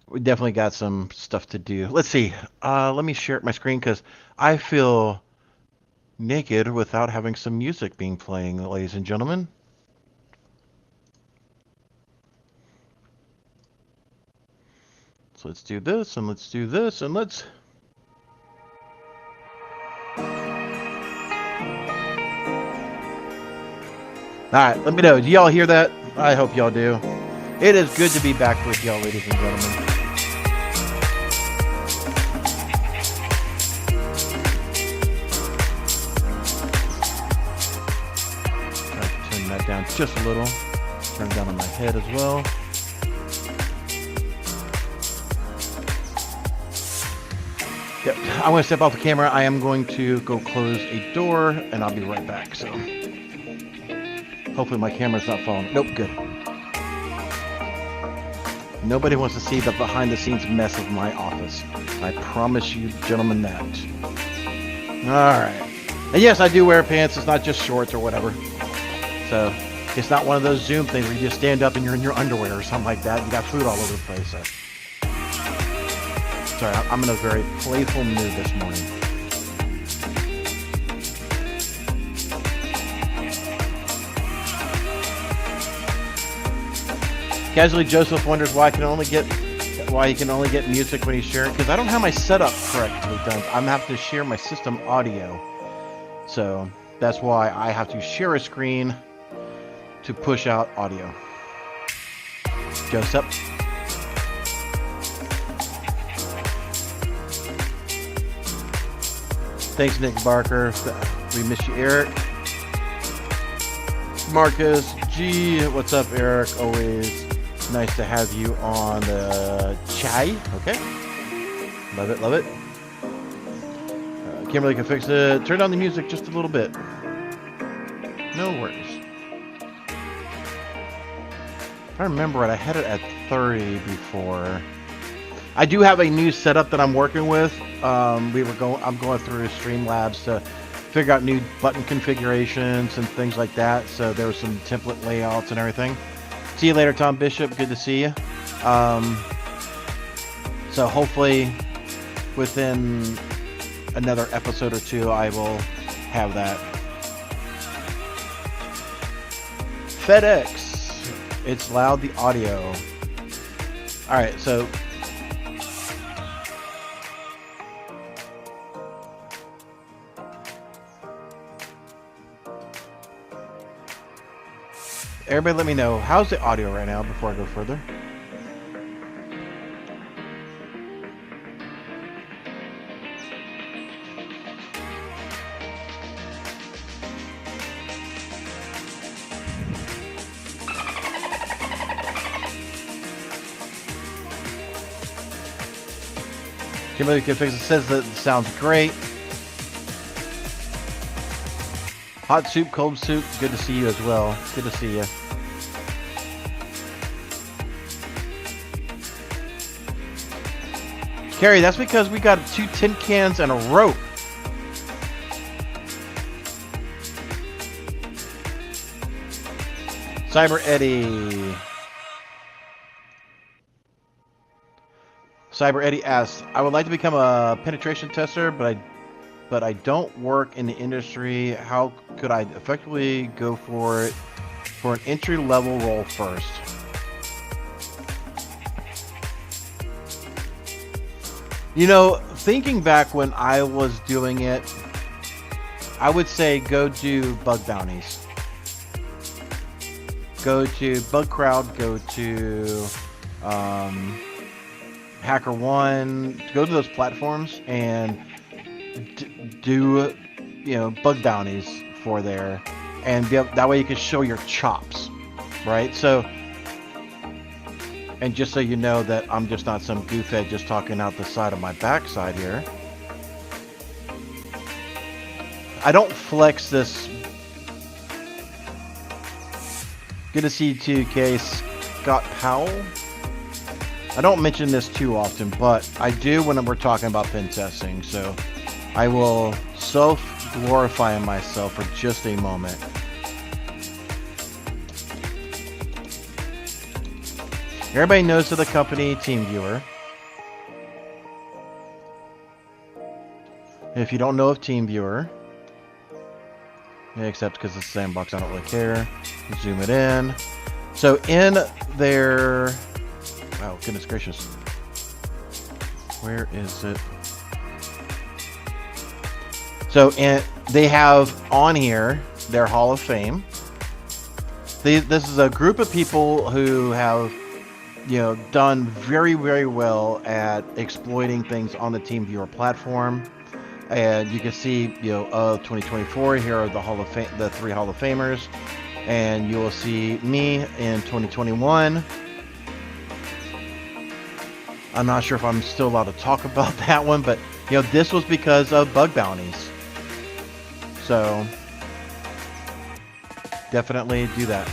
we definitely got some stuff to do. Let's see. Let me share my screen because I feel naked without having some music being playing, ladies and gentlemen. So let's do this, and let's do this, and let's... All right, let me know. Do y'all hear that? I hope y'all do. It is good to be back with y'all, ladies and gentlemen. Turn that down just a little. Turn it down on my head as well. Yep, I'm going to step off the camera. I am going to go close a door, and I'll be right back. So hopefully my camera's not falling. Nope, good. Nobody wants to see the behind-the-scenes mess of my office. I promise you, gentlemen, that. All right. And yes, I do wear pants. It's not just shorts or whatever. So it's not one of those Zoom things where you just stand up and you're in your underwear or something like that. You got food all over the place. So. Sorry, I'm in a very playful mood this morning. Casually Joseph wonders why he can only get music when he's sharing, because I don't have my setup correctly done. I'm having to share my system audio. So that's why I have to share a screen to push out audio. Joseph. Thanks, Nick Barker. We miss you, Eric. Marcus G. What's up, Eric? Always nice to have you on the chai. Okay. Love it, love it. Kimberly can fix it. Turn down the music just a little bit. No worries. If I remember right, I had it at 30 before. I do have a new setup that I'm working with. I'm going through Streamlabs to figure out new button configurations and things like that. So there were some template layouts and everything. See you later, Tom Bishop. Good to see you. So hopefully within another episode or two, I will have that. FedEx. It's loud, the audio. All right, so everybody let me know, how's the audio right now before I go further? Kimberly can fix it. Says that it sounds great. Hot soup, cold soup. Good to see you as well. Good to see you. Carrie, that's because we got 2 tin cans and a rope. Cyber Eddie. Cyber Eddie asks, I would like to become a penetration tester, but I don't work in the industry. How could I effectively go for it for an entry-level role first? You know, thinking back when I was doing it, I would say go do bug bounties. Go to Bug Crowd, go to HackerOne, go to those platforms and do, bug bounties for there, and that way you can show your chops, right? So, and just so you know that I'm just not some goofhead just talking out the side of my backside here. I don't flex this. Good to see you too, Case. Scott Powell. I don't mention this too often, but I do when we're talking about pen testing. So I will self-glorify myself for just a moment. Everybody knows of the company TeamViewer. If you don't know of TeamViewer, except because it's a sandbox, I don't really care. Zoom it in. So in their, wow, goodness gracious. Where is it? So they have on here their Hall of Fame. This is a group of people who have, done very, very well at exploiting things on the TeamViewer platform. And you can see, 2024, here are the the 3 Hall of Famers. And you will see me in 2021. I'm not sure if I'm still allowed to talk about that one, but, this was because of bug bounties. So, definitely do that.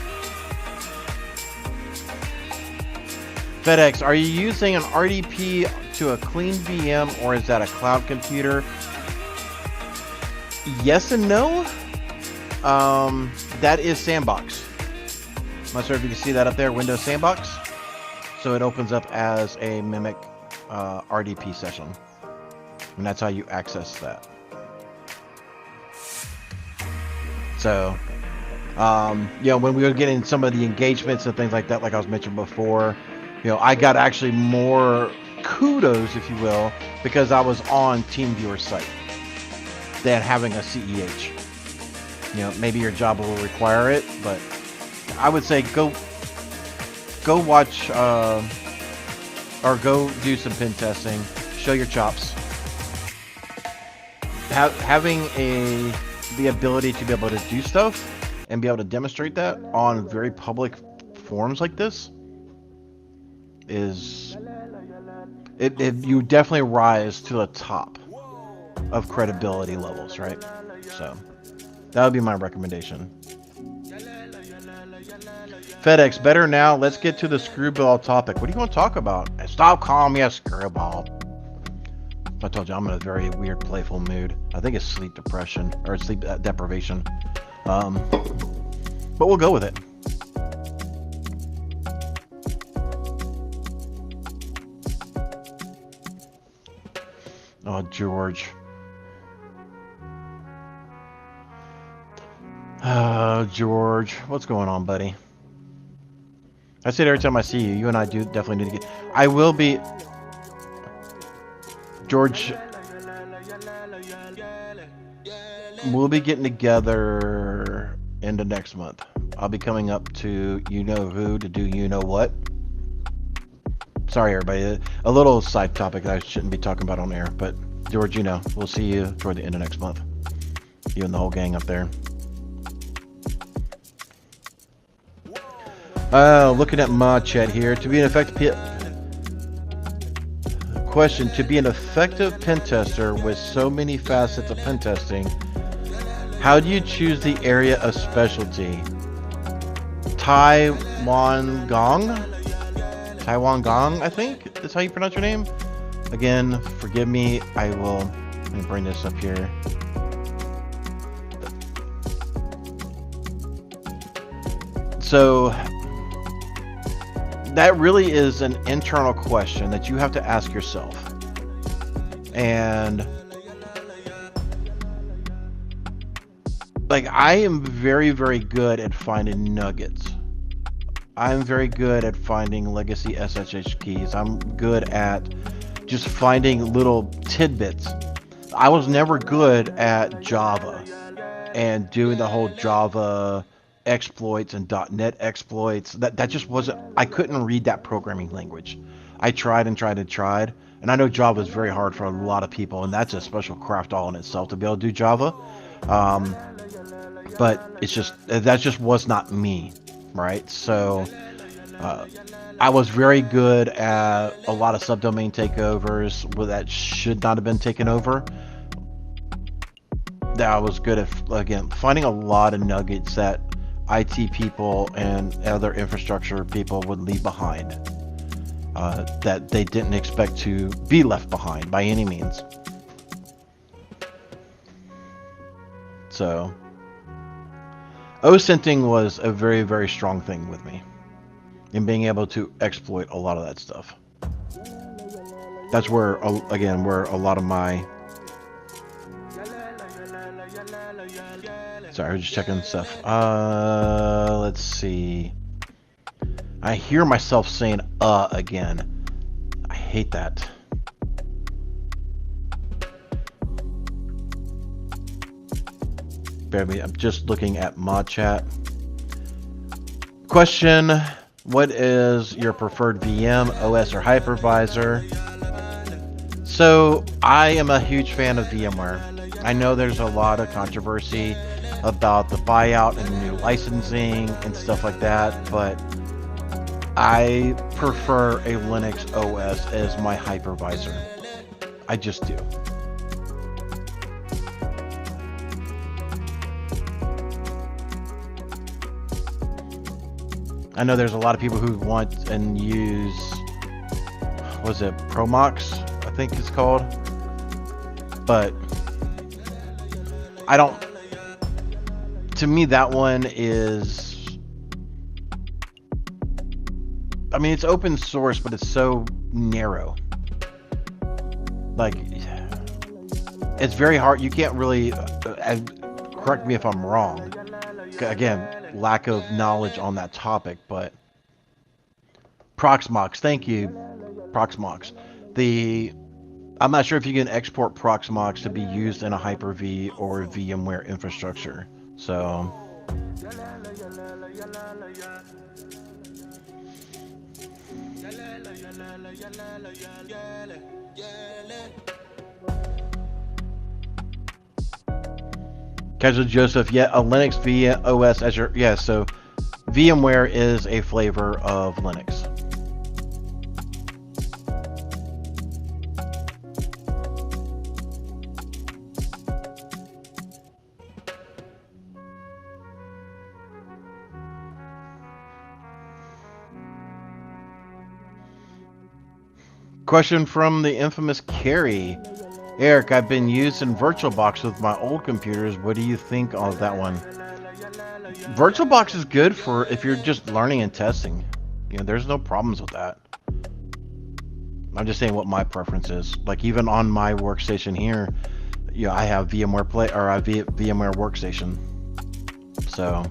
FedEx, are you using an RDP to a clean VM, or is that a cloud computer? Yes and no. That is Sandbox. I'm not sure if you can see that up there, Windows Sandbox. So it opens up as a Mimic RDP session. And that's how you access that. So, when we were getting some of the engagements and things like that, like I was mentioning before, I got actually more kudos, if you will, because I was on TeamViewer's site than having a CEH. Maybe your job will require it, but I would say go watch or go do some pen testing, show your chops. Having the ability to be able to do stuff and be able to demonstrate that on very public forums like this is you definitely rise to the top of credibility levels, right? So that would be my recommendation. FedEx, better now. Let's get to the screwball topic. What do you want to talk about? Stop calling me a screwball. I told you I'm in a very weird, playful mood. I think it's sleep depression or sleep deprivation. But we'll go with it. Oh, George. George, what's going on, buddy? I say it every time I see you. You and I do definitely need to get. I will be. George, we'll be getting together into next month. I'll be coming up to you know who to do you know what. Sorry, everybody. A little side topic that I shouldn't be talking about on air, but George, we'll see you toward the end of next month. You and the whole gang up there. Looking at mod chat here. To be an effective question, to be an effective pen tester with so many facets of pen testing, how do you choose the area of specialty? Taiwan Gong, I think is how you pronounce your name. Again, forgive me. Let me bring this up here. So that really is an internal question that you have to ask yourself. And I am very, very good at finding nuggets. I'm very good at finding legacy SSH keys. I'm good at just finding little tidbits. I was never good at Java and doing the whole Java exploits and .NET exploits. That just wasn't, I couldn't read that programming language. I tried and tried and tried. And I know Java is very hard for a lot of people, and that's a special craft all in itself to be able to do Java. But it's just, that just was not me, right? So I was very good at a lot of subdomain takeovers where that should not have been taken over. That I was good at, again, finding a lot of nuggets that IT people and other infrastructure people would leave behind. That they didn't expect to be left behind by any means. So, OSINTing was a very, very strong thing with me in being able to exploit a lot of that stuff. That's where, again, where a lot of my... Sorry, I was just checking stuff. Let's see. I hear myself saying again. I hate that. Bear with me, I'm just looking at mod chat. Question, what is your preferred VM, OS, or hypervisor? So, I am a huge fan of VMware. I know there's a lot of controversy about the buyout and new licensing and stuff like that, but I prefer a Linux OS as my hypervisor. I just do. I know there's a lot of people who want and use, what is it, Promox, I think it's called. But I don't, to me that one is, I mean, it's open source, but it's so narrow. Like, it's very hard. You can't really, correct me if I'm wrong. Again, lack of knowledge on that topic, but Proxmox, thank you, Proxmox. I'm not sure if you can export Proxmox to be used in a Hyper-V or VMware infrastructure. So, Casual Joseph, yeah, a Linux OS as your, yeah, so VMware is a flavor of Linux. Question from the infamous Carrie. Eric, I've been using VirtualBox with my old computers. What do you think of that one? VirtualBox is good for if you're just learning and testing. You know, there's no problems with that. I'm just saying what my preference is. Like even on my workstation here, you know, I have VMware Play or a VMware Workstation. So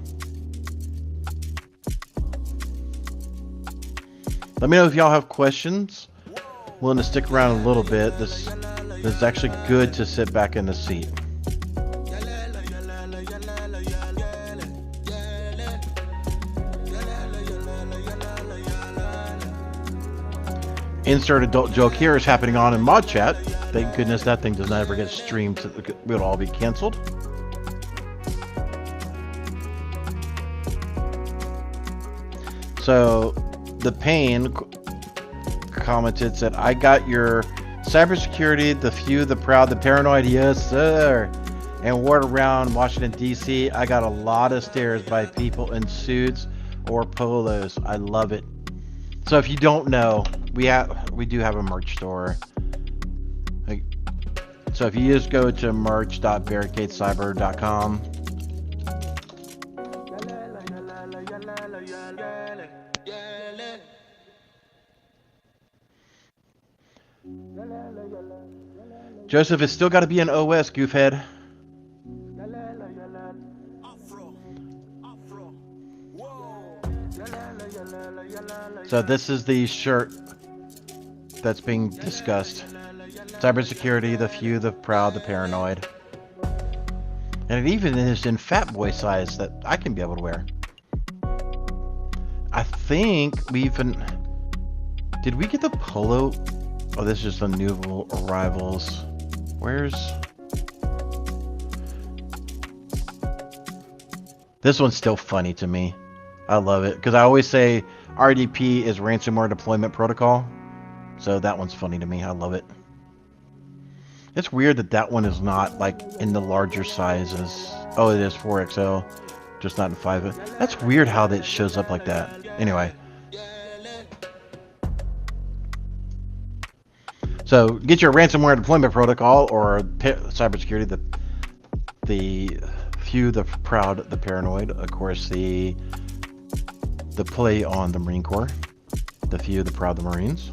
let me know if y'all have questions. Willing to stick around a little bit. This is actually good to sit back in the seat. Insert adult joke here is happening on in mod chat. Thank goodness that thing does not ever get streamed. It'll all be canceled. So the pain commented, said, I got your cybersecurity, the few, the proud, the paranoid, yes sir, and word around Washington DC. I got a lot of stares by people in suits or polos. I love it. So if you don't know, we do have a merch store. So if you just go to merch.barricadecyber.com, Joseph, it's still got to be an OS, goofhead. So this is the shirt that's being discussed. Cybersecurity, the few, the proud, the paranoid. And it even is in fat boy size that I can be able to wear. I think we even... Did we get the polo? Oh, this is just the new arrivals. Where's... This one's still funny to me. I love it because I always say RDP is ransomware deployment protocol. So that one's funny to me. I love it. It's weird that that one is not like in the larger sizes. Oh, it is 4XL, just not in 5. That's weird how that shows up like that. Anyway. So get your ransomware deployment protocol or cybersecurity. The few, the proud, the paranoid. Of course, the play on the Marine Corps. The few, the proud, the Marines.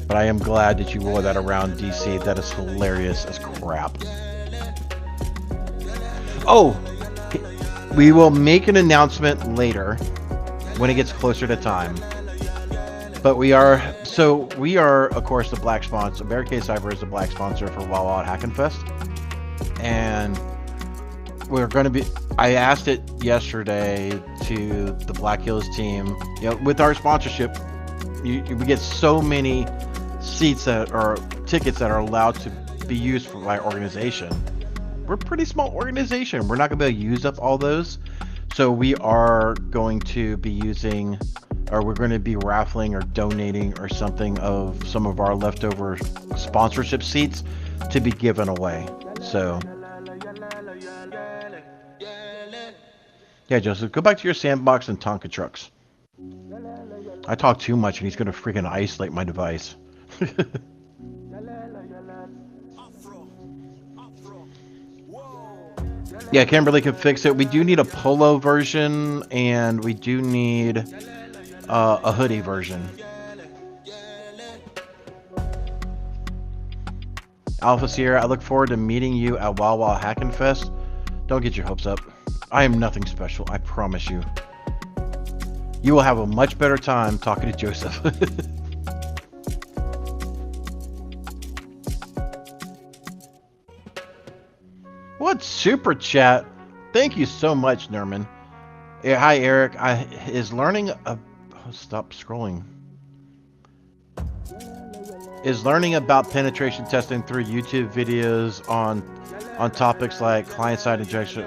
But I am glad that you wore that around DC. That is hilarious as crap. Oh, we will make an announcement later when it gets closer to time. But we are, of course, the black sponsor. Barricade Cyber is the black sponsor for Wawa Hackin' Fest. And we're going to be, I asked it yesterday to the Black Hills team, you know, with our sponsorship, we get so many seats that are tickets that are allowed to be used for my organization. We're a pretty small organization. We're not going to be able to use up all those. So we are going to be using, or we're going to be raffling or donating or something of some of our leftover sponsorship seats to be given away. So yeah, Joseph, go back to your sandbox and Tonka trucks. I talk too much and he's going to freaking isolate my device. Yeah, Kimberly can fix it. We do need a polo version and we do need a hoodie version. Alpha Sierra, I look forward to meeting you at Wawa Hackin' Fest. Don't get your hopes up. I am nothing special, I promise you. You will have a much better time talking to Joseph. What super chat? Thank you so much, Nerman. Yeah, hi, Eric. Stop scrolling. Is learning about penetration testing through YouTube videos on topics like client-side injection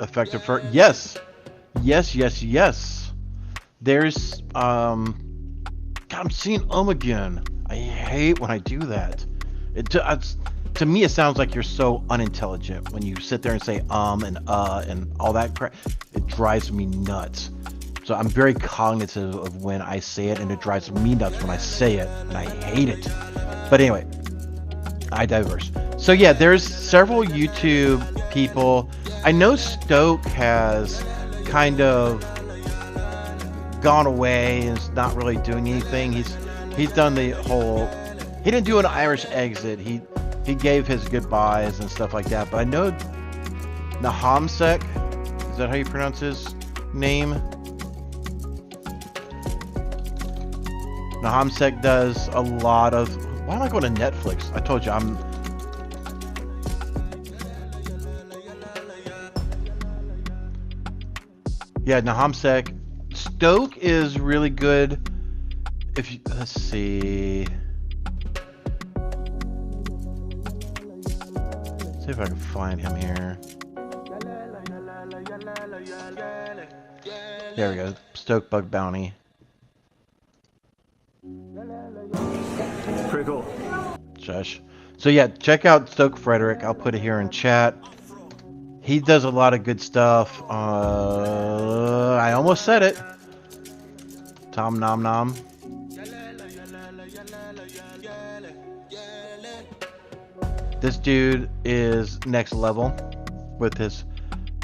effective for? Yes. There's God, I'm seeing again. I hate when I do that. To me, it sounds like you're so unintelligent when you sit there and say and all that crap. It drives me nuts. So I'm very cognitive of when I say it, and it drives me nuts when I say it, and I hate it. But anyway, I diverse. So yeah, there's several YouTube people. I know Stoke has kind of gone away and is not really doing anything. He's done the whole. He didn't do an Irish exit. He gave his goodbyes and stuff like that. But I know Nahamsek, is that how you pronounce his name? Nahamsek does a lot of. Why am I going to Netflix? I told you I'm. Yeah, Nahamsek. Stoke is really good. If you, let's see. See if I can find him here. There we go. Stoke Bug Bounty. Pretty cool. Shush. So yeah, check out Stoke Frederick. I'll put it here in chat. He does a lot of good stuff. I almost said it. Tom Nom Nom. This dude is next level with his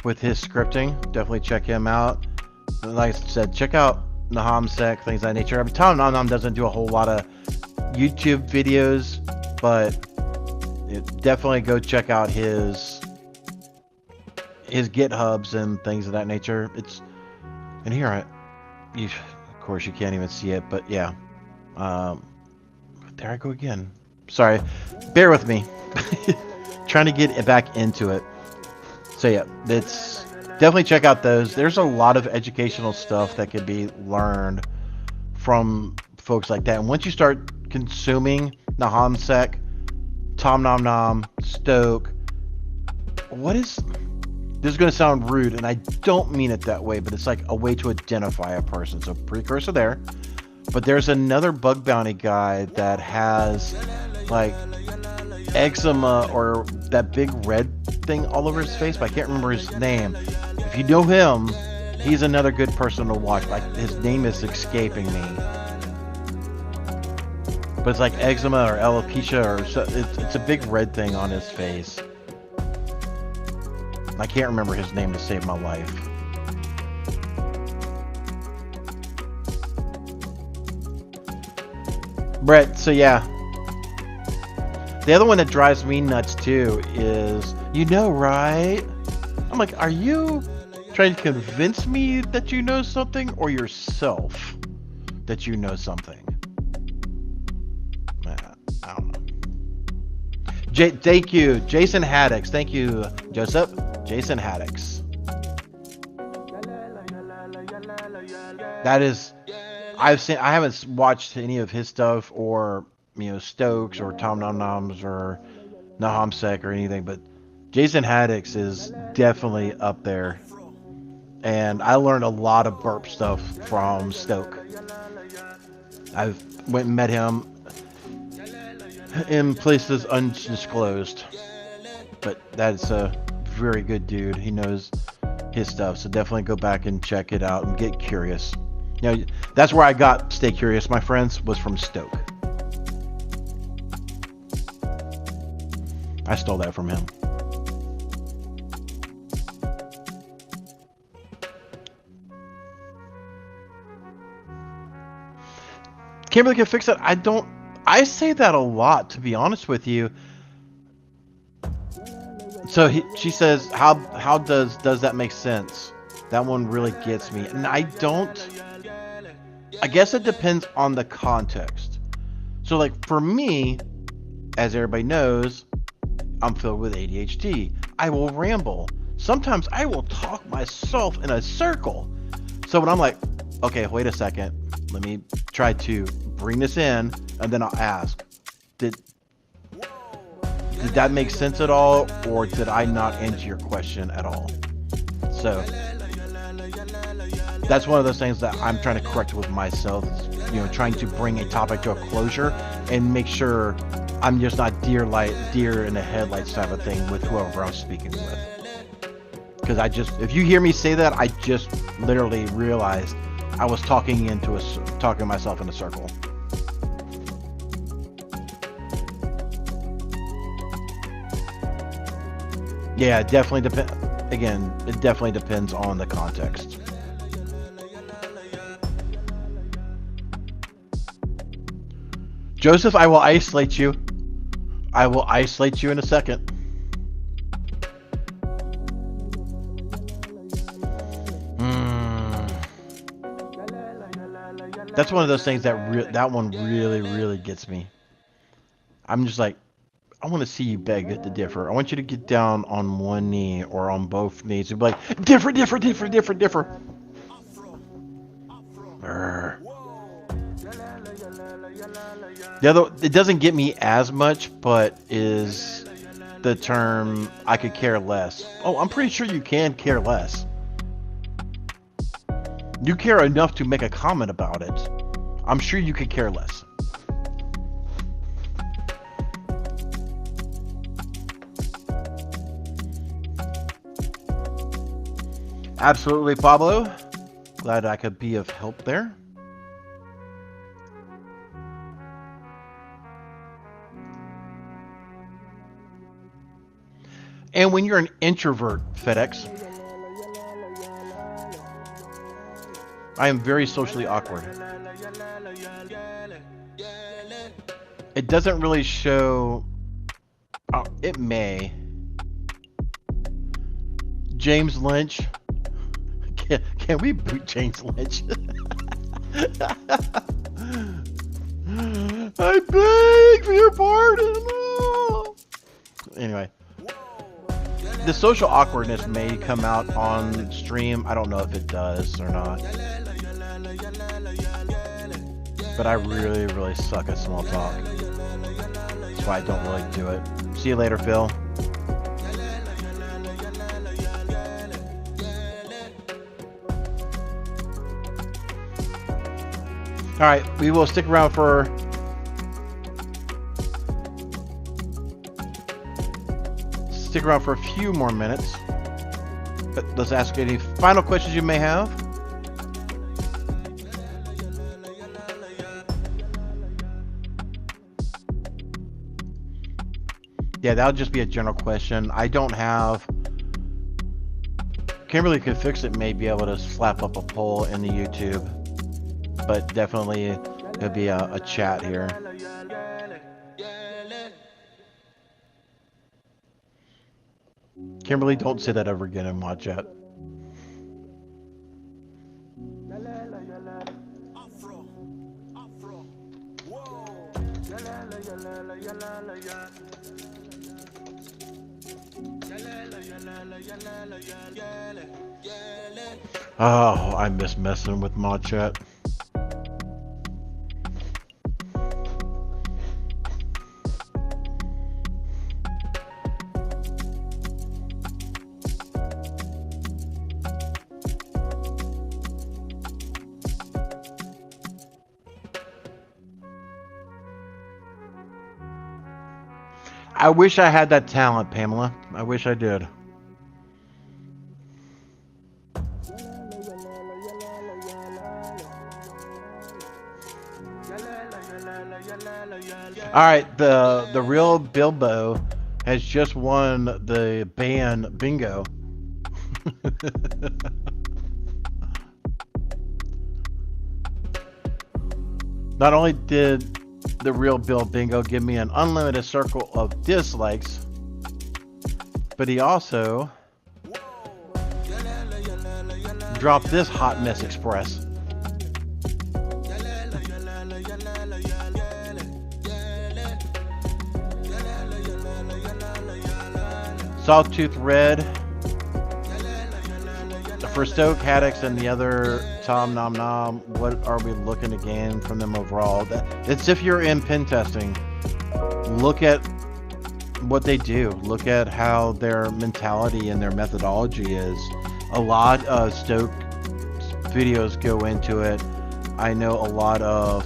scripting. Definitely check him out. Like I said, check out Nahamsek, things of that nature. I mean, Tom Nom Nom doesn't do a whole lot of YouTube videos, but definitely go check out his GitHubs and things of that nature. It's and here of course you can't even see it, but yeah. There I go again. Sorry, bear with me. Trying to get back into it. So yeah, it's definitely check out those. There's a lot of educational stuff that can be learned from folks like that. And once you start consuming NahomSec, Tom Nom Nom, Stoke, this is going to sound rude, and I don't mean it that way, but it's like a way to identify a person. So precursor there. But there's another bug bounty guy that has like eczema or that big red thing all over his face, but I can't remember his name. If you know him, he's another good person to watch. Like his name is escaping me. But it's like eczema or alopecia or so, it's a big red thing on his face. I can't remember his name to save my life. Brett, so yeah. The other one that drives me nuts too is, right? I'm like, are you trying to convince me that you know something, or yourself that you know something? I don't know. Thank you, Jason Haddix. Thank you, Joseph. Jason Haddix. That is, I haven't watched any of his stuff, or Stokes or Tom Nom Noms or NahomSec or anything, but Jason Haddix is definitely up there. And I learned a lot of burp stuff from Stoke. I went and met him in places undisclosed, but that's a very good dude. He knows his stuff, so definitely go back and check it out and get curious. That's where I got Stay Curious, my friends, was from Stoke. I stole that from him. Kimberly can fix it. I say that a lot, to be honest with you. So she says, how does that make sense? That one really gets me. And I guess it depends on the context. So like for me, as everybody knows, I'm filled with ADHD. I will ramble. Sometimes I will talk myself in a circle. So when I'm like, okay, wait a second, let me try to bring this in, and then I'll ask, did that make sense at all, or did I not answer your question at all? So that's one of those things that I'm trying to correct with myself, trying to bring a topic to a closure and make sure I'm just not deer in the headlights type of thing with whoever I'm speaking with. Because if you hear me say that, I just literally realized I was talking myself in a circle. Yeah, it definitely depends. Again, it definitely depends on the context. Joseph, I will isolate you. I will isolate you in a second. That's one of those things that one really gets me. I'm just like, I want to see you beg to differ. I want you to get down on one knee or on both knees and be like, differ. The other, it doesn't get me as much, but is the term I could care less. Oh, I'm pretty sure you can care less. You care enough to make a comment about it. I'm sure you could care less. Absolutely, Pablo. Glad I could be of help there. And when you're an introvert, FedEx, I am very socially awkward. It doesn't really show. Oh, it may. James Lynch. Can we boot James Lynch? I beg for your pardon. Oh. Anyway. the social awkwardness may come out on stream. I don't know if it does or not. But I really, really suck at small talk. That's why I don't really do it. See you later, Phil. All right, we will stick around for a few more minutes. But let's ask any final questions you may have. Yeah, that'll just be a general question. I don't have... Kimberly Could Fix It may be able to slap up a poll in the YouTube, but definitely there'll be a chat here. Kimberly, don't say that ever again in my chat. Oh, I miss messing with mod chat. I wish I had that talent, Pamela. I wish I did. All right, the real Bilbo has just won the ban bingo. Not only did the real Bill Bingo give me an unlimited circle of dislikes, but he also dropped this hot mess express. Sawtooth Red for Stoke Haddix and the other Tom Nom Nom. What are we looking to gain from them overall? It's if you're in pen testing, look at what they do. Look at how their mentality and their methodology is. A lot of Stoke videos go into it. I know a lot of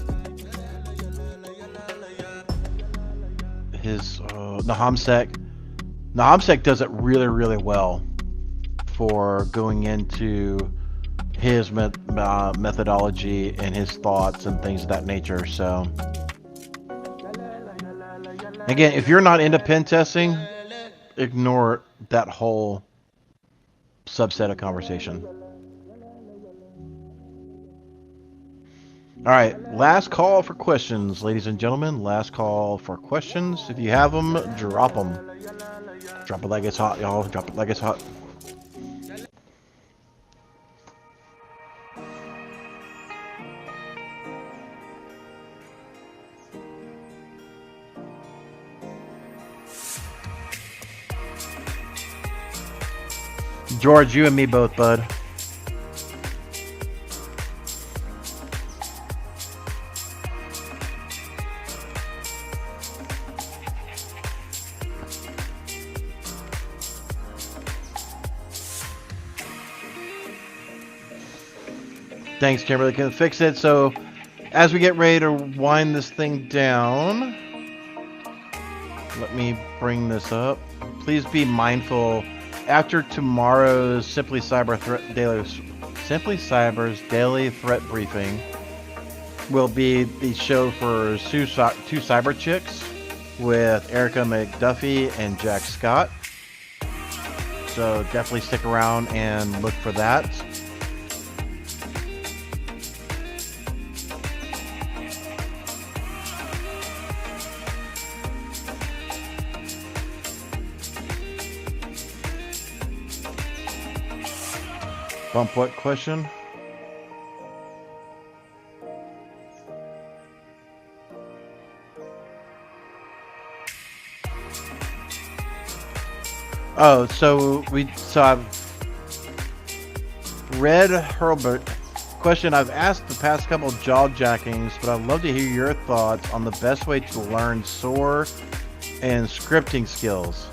his Nahamsek. Nahamsek does it really, really well for going into his methodology and his thoughts and things of that nature. So again, if you're not into pen testing, ignore that whole subset of conversation. All right, last call for questions, ladies and gentlemen. Last call for questions. If you have them, drop them. Drop it like it's hot, y'all. Drop it like it's hot. George, you and me both, bud. Thanks, Kimberly. Can fix it. So, as we get ready to wind this thing down, let me bring this up. Please be mindful. After tomorrow's Simply Cyber's daily threat briefing will be the show for two cyber chicks with Erica McDuffie and Jack Scott. So definitely stick around and look for that. Bump what question? Oh, so I've read Herbert. Question: I've asked the past couple of jaw jackings, but I'd love to hear your thoughts on the best way to learn SOAR and scripting skills.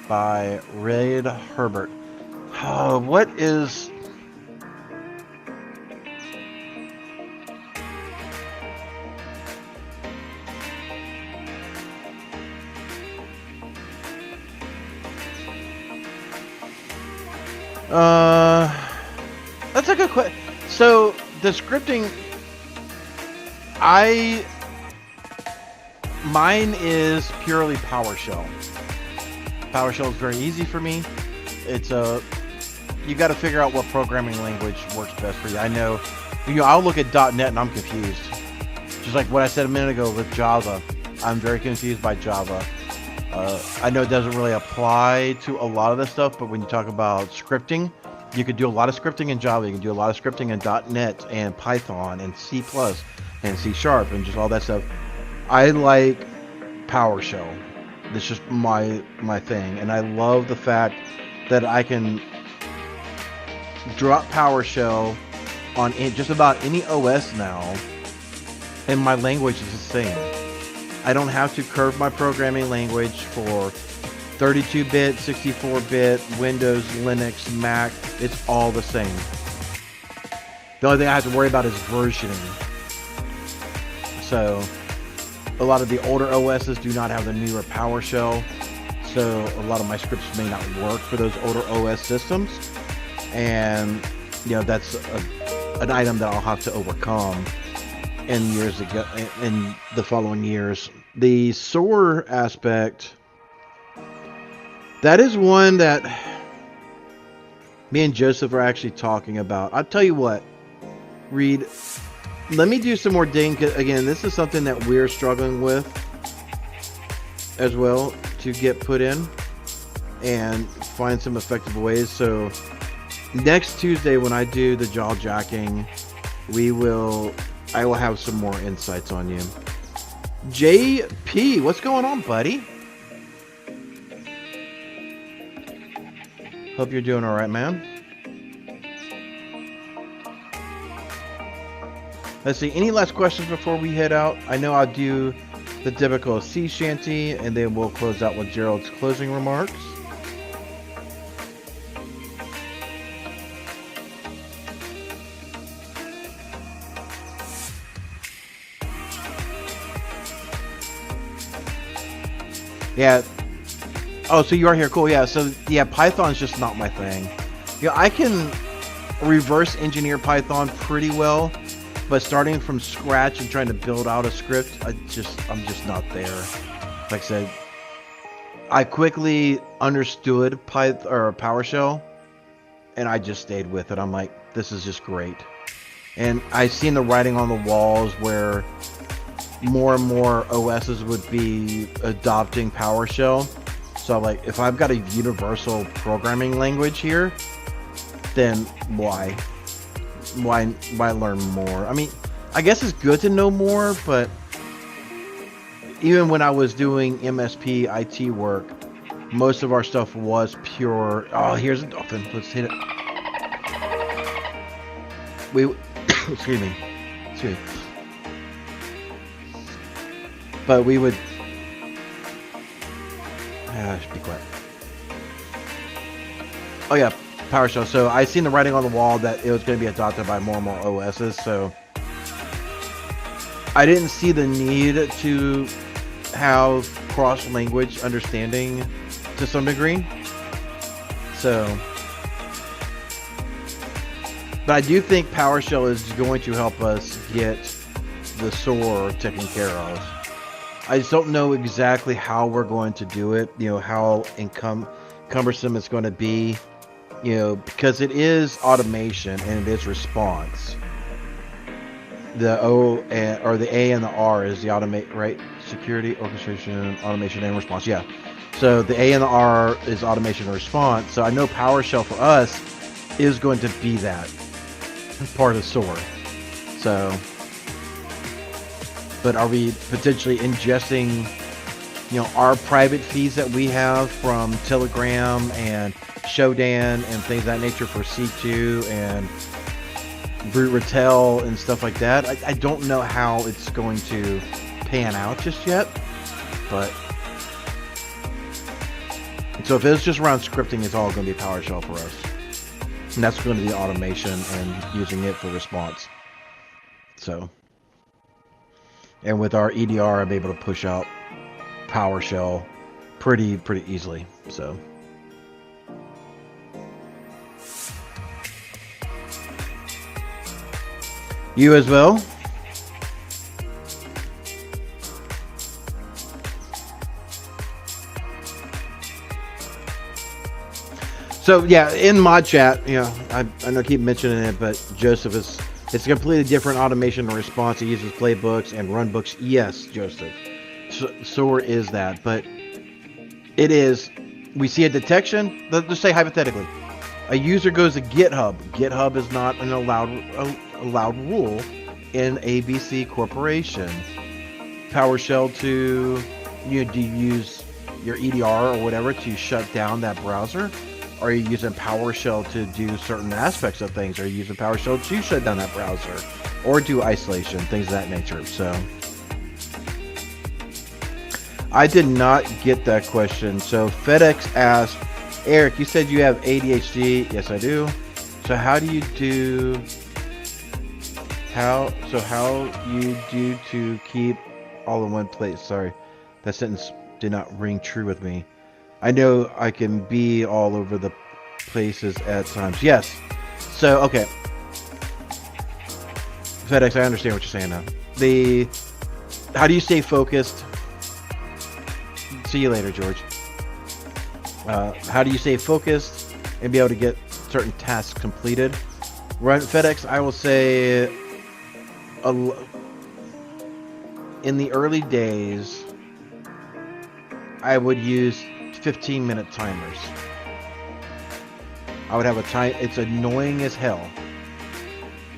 By Red Herbert. Oh, what is... That's a good question. So the scripting, mine is purely PowerShell. PowerShell is very easy for me. It's you got to figure out what programming language works best for you. I know, I'll look at .NET and I'm confused. Just like what I said a minute ago with Java, I'm very confused by Java. I know it doesn't really apply to a lot of this stuff, but when you talk about scripting, you could do a lot of scripting in Java. You can do a lot of scripting in .NET and Python and C++ and C# and just all that stuff. I like PowerShell. That's just my thing, and I love the fact that I can drop PowerShell on just about any OS now, and my language is the same. I don't have to curve my programming language for 32-bit, 64-bit, Windows, Linux, Mac. It's all the same. The only thing I have to worry about is versioning. So a lot of the older OSs do not have the newer PowerShell, so a lot of my scripts may not work for those older OS systems, and that's an item that I'll have to overcome in the following years. The SOAR aspect, that is one that me and Joseph are actually talking about. I'll tell you what, Reed, let me do some more digging. Again, this is something that we're struggling with as well to get put in and find some effective ways. So next Tuesday when I do the jaw jacking, I will have some more insights on you. JP, what's going on, buddy? Hope you're doing all right, man. Let's see, any last questions before we head out? I know I'll do the typical sea shanty, and then we'll close out with Gerald's closing remarks. Yeah. Oh, so you are here. Cool. Yeah. So yeah, Python's just not my thing. I can reverse engineer Python pretty well, but starting from scratch and trying to build out a script, I'm just not there. Like I said, I quickly understood PowerShell, and I just stayed with it. I'm like, this is just great. And I've seen the writing on the walls where more and more OSs would be adopting PowerShell. So I'm like, if I've got a universal programming language here, then why learn more? I mean, I guess it's good to know more, but even when I was doing MSP IT work, most of our stuff was pure. Oh, here's a dolphin. Let's hit it. Excuse me. But we would. Be quiet. Oh yeah, PowerShell. So I seen the writing on the wall that it was going to be adopted by more and more OSs. So I didn't see the need to have cross-language understanding to some degree. So, but I do think PowerShell is going to help us get the SOAR taken care of. I just don't know exactly how we're going to do it, how cumbersome it's going to be, because it is automation and it is response. The the A and the R is the automate, right? Security, orchestration, automation, and response. Yeah. So the A and the R is automation and response. So I know PowerShell for us is going to be that part of SOAR. So. But are we potentially ingesting our private feeds that we have from Telegram and Shodan and things of that nature for C2 and Brute Retell and stuff like that. I don't know how it's going to pan out just yet, but so if it's just around scripting, it's all going to be PowerShell for us, and that's going to be automation and using it for response. So, and with our EDR, I'm able to push out PowerShell pretty easily. So. You as well? So yeah, in mod chat, I know I keep mentioning it, but Joseph it's a completely different automation and response. He uses playbooks and run books. Yes, Joseph. So is that, but it is. We see a detection. Let's say hypothetically, a user goes to GitHub. GitHub is not an allowed rule in ABC Corporation. PowerShell to do you use your EDR or whatever to shut down that browser? Are you using PowerShell to do certain aspects of things? Are you using PowerShell to shut down that browser or do isolation, things of that nature? So I did not get that question. So FedEx asked, Eric, you said you have ADHD. Yes, I do. So how you do to keep all in one place? Sorry, that sentence did not ring true with me. I know I can be all over the places at times. Yes. So, okay. FedEx, I understand what you're saying now. How do you stay focused? See you later, George. How do you stay focused and be able to get certain tasks completed? Run FedEx, I will say, in the early days, I would use 15-minute timers. I would have a time. It's annoying as hell,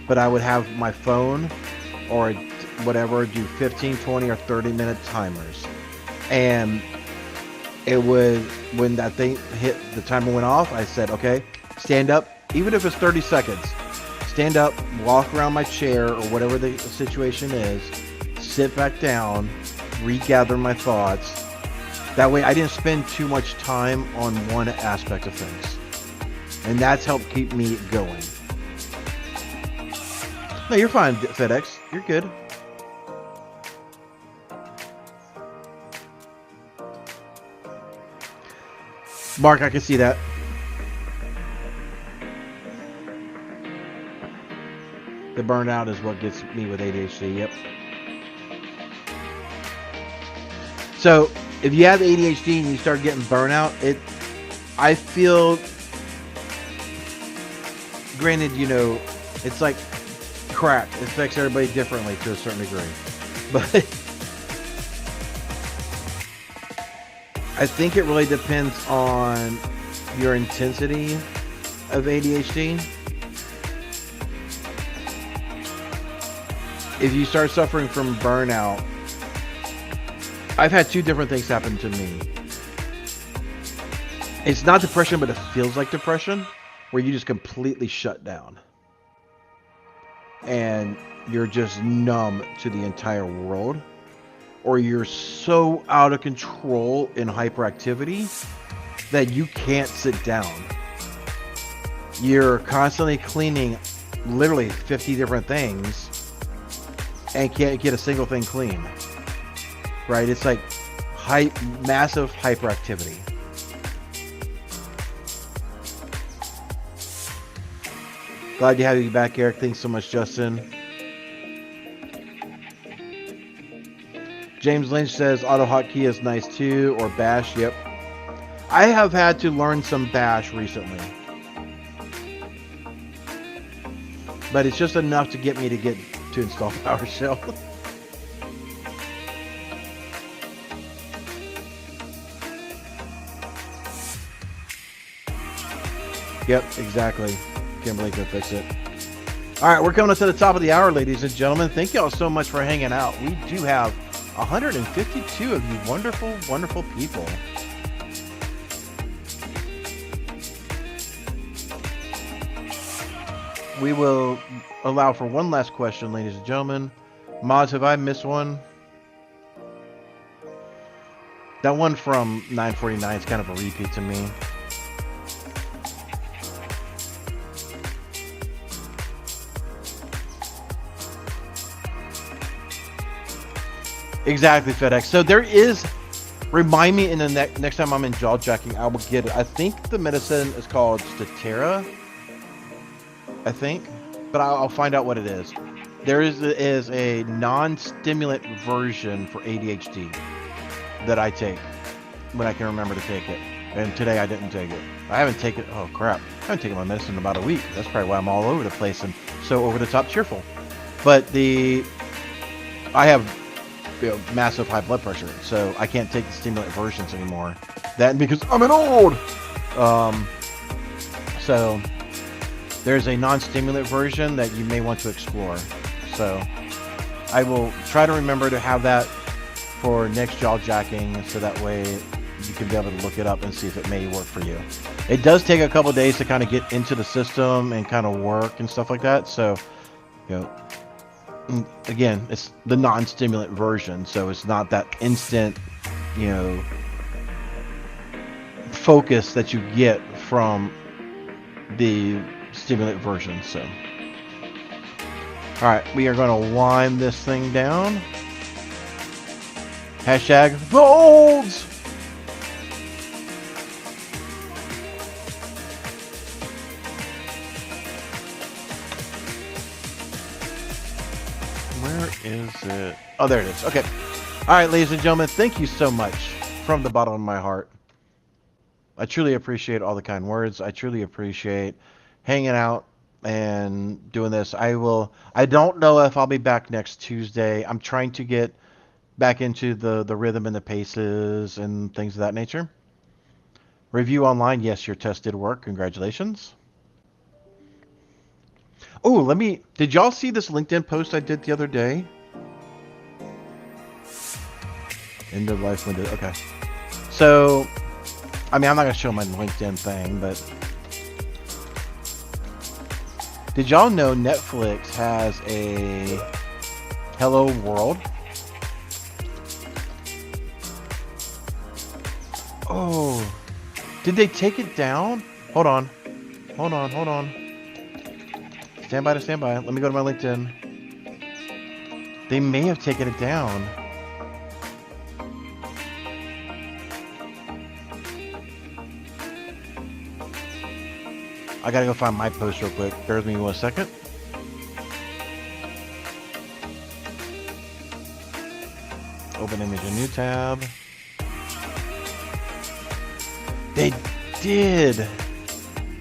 but I would have my phone or whatever do 15, 20, or 30-minute timers, and it would, when that thing hit, the timer went off, I said, okay, stand up, even if it's 30 seconds, stand up, walk around my chair or whatever the situation is, sit back down, regather my thoughts. That way I didn't spend too much time on one aspect of things. And that's helped keep me going. No, you're fine, FedEx. You're good. Mark, I can see that. The burnout is what gets me with ADHD, yep. So, if you have ADHD and you start getting burnout, I feel, granted, it's like crack. It affects everybody differently to a certain degree. But I think it really depends on your intensity of ADHD. If you start suffering from burnout, I've had two different things happen to me. It's not depression, but it feels like depression, where you just completely shut down. And you're just numb to the entire world. Or you're so out of control in hyperactivity that you can't sit down. You're constantly cleaning literally 50 different things and can't get a single thing clean. Right? It's like massive hyperactivity. Glad to have you back, Eric. Thanks so much, Justin. James Lynch says AutoHotkey is nice too, or Bash. Yep. I have had to learn some Bash recently. But it's just enough to get me to install PowerShell. Yep, exactly. Kimberly can fix it. All right, we're coming up to the top of the hour, ladies and gentlemen. Thank y'all so much for hanging out. We do have 152 of you wonderful, wonderful people. We will allow for one last question, ladies and gentlemen. Mods, have I missed one? That one from 949 is kind of a repeat to me. Exactly, FedEx. So there is, remind me in the next time I'm in jawjacking, I will get it. I think the medicine is called Statera, I think, but I'll find out what it is. There is a non-stimulant version for ADHD that I take when I can remember to take it. And today I didn't take it. I haven't taken, oh crap, I haven't taken my medicine in about a week. That's probably why I'm all over the place and so over the top cheerful. But I have massive high blood pressure, so I can't take the stimulant versions anymore. That because I'm an old. So there's a non-stimulant version that you may want to explore. So I will try to remember to have that for next jawjacking, so that way you can be able to look it up and see if it may work for you. It does take a couple days to kind of get into the system and kind of work and stuff like that. So, again, it's the non-stimulant version, so it's not that instant, focus that you get from the stimulant version. So, all right, we are going to wind this thing down. Hashtag Volds! Where is it? Oh, there it is. Okay. All right, ladies and gentlemen, thank you so much from the bottom of my heart. I truly appreciate all the kind words. I truly appreciate hanging out and doing this. I don't know if I'll be back next Tuesday. I'm trying to get back into the rhythm and the paces and things of that nature. Review online. Yes, your test did work. Congratulations. Oh, did y'all see this LinkedIn post I did the other day? End of life window. Okay. So, I'm not going to show my LinkedIn thing, but did y'all know Netflix has a Hello World? Oh, did they take it down? Hold on. Stand by. Let me go to my LinkedIn. They may have taken it down. I gotta go find my post real quick. Bear with me 1 second. Open image, a new tab. They did.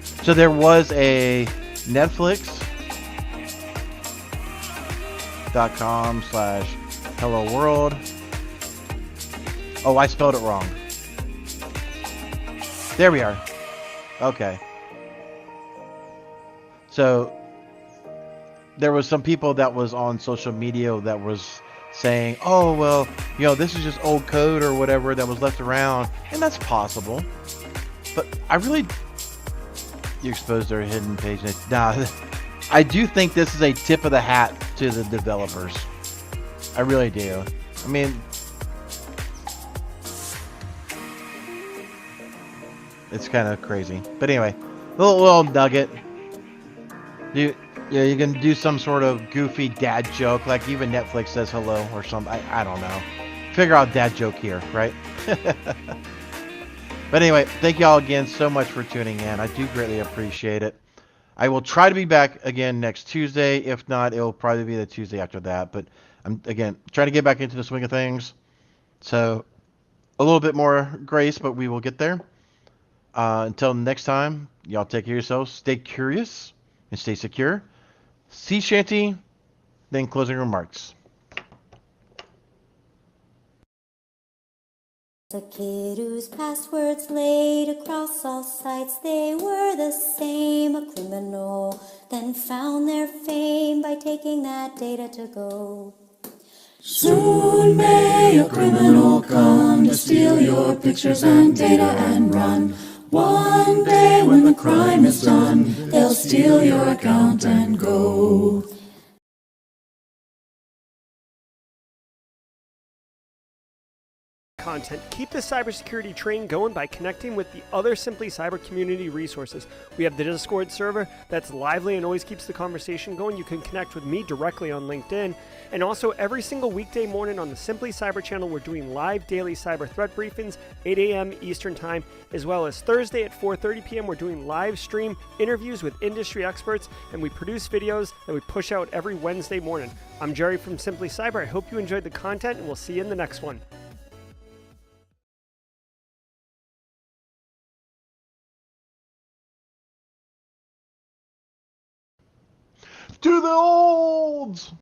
So there was a Netflix.com/Hello World. Oh, I spelled it wrong. There we are. Okay. So there was some people that was on social media that was saying, oh, well, this is just old code or whatever that was left around. And that's possible. But you exposed their hidden page. Nah, I do think this is a tip of the hat to the developers. I really do. It's kind of crazy. But anyway, little nugget. You can do some sort of goofy dad joke, like even Netflix says hello or something. I don't know. Figure out dad joke here, right? But anyway, thank you all again so much for tuning in. I do greatly appreciate it. I will try to be back again next Tuesday. If not, it'll probably be the Tuesday after that. But I'm, again, trying to get back into the swing of things. So a little bit more grace, but we will get there. Until next time, y'all take care of yourselves. Stay curious and stay secure. Sea shanty, then closing remarks. A kid whose passwords laid across all sites, they were the same, a criminal, then found their fame by taking that data to go. Soon may a criminal come to steal your pictures and data and run. One day when the crime is done, they'll steal your account and go. Content. Keep the cybersecurity train going by connecting with the other Simply Cyber community resources. We have the Discord server that's lively and always keeps the conversation going. You can connect with me directly on LinkedIn. And also every single weekday morning on the Simply Cyber channel, we're doing live daily cyber threat briefings, 8 a.m. Eastern Time, as well as Thursday at 4:30 p.m. We're doing live stream interviews with industry experts, and we produce videos that we push out every Wednesday morning. I'm Jerry from Simply Cyber. I hope you enjoyed the content, and we'll see you in the next one. To the olds!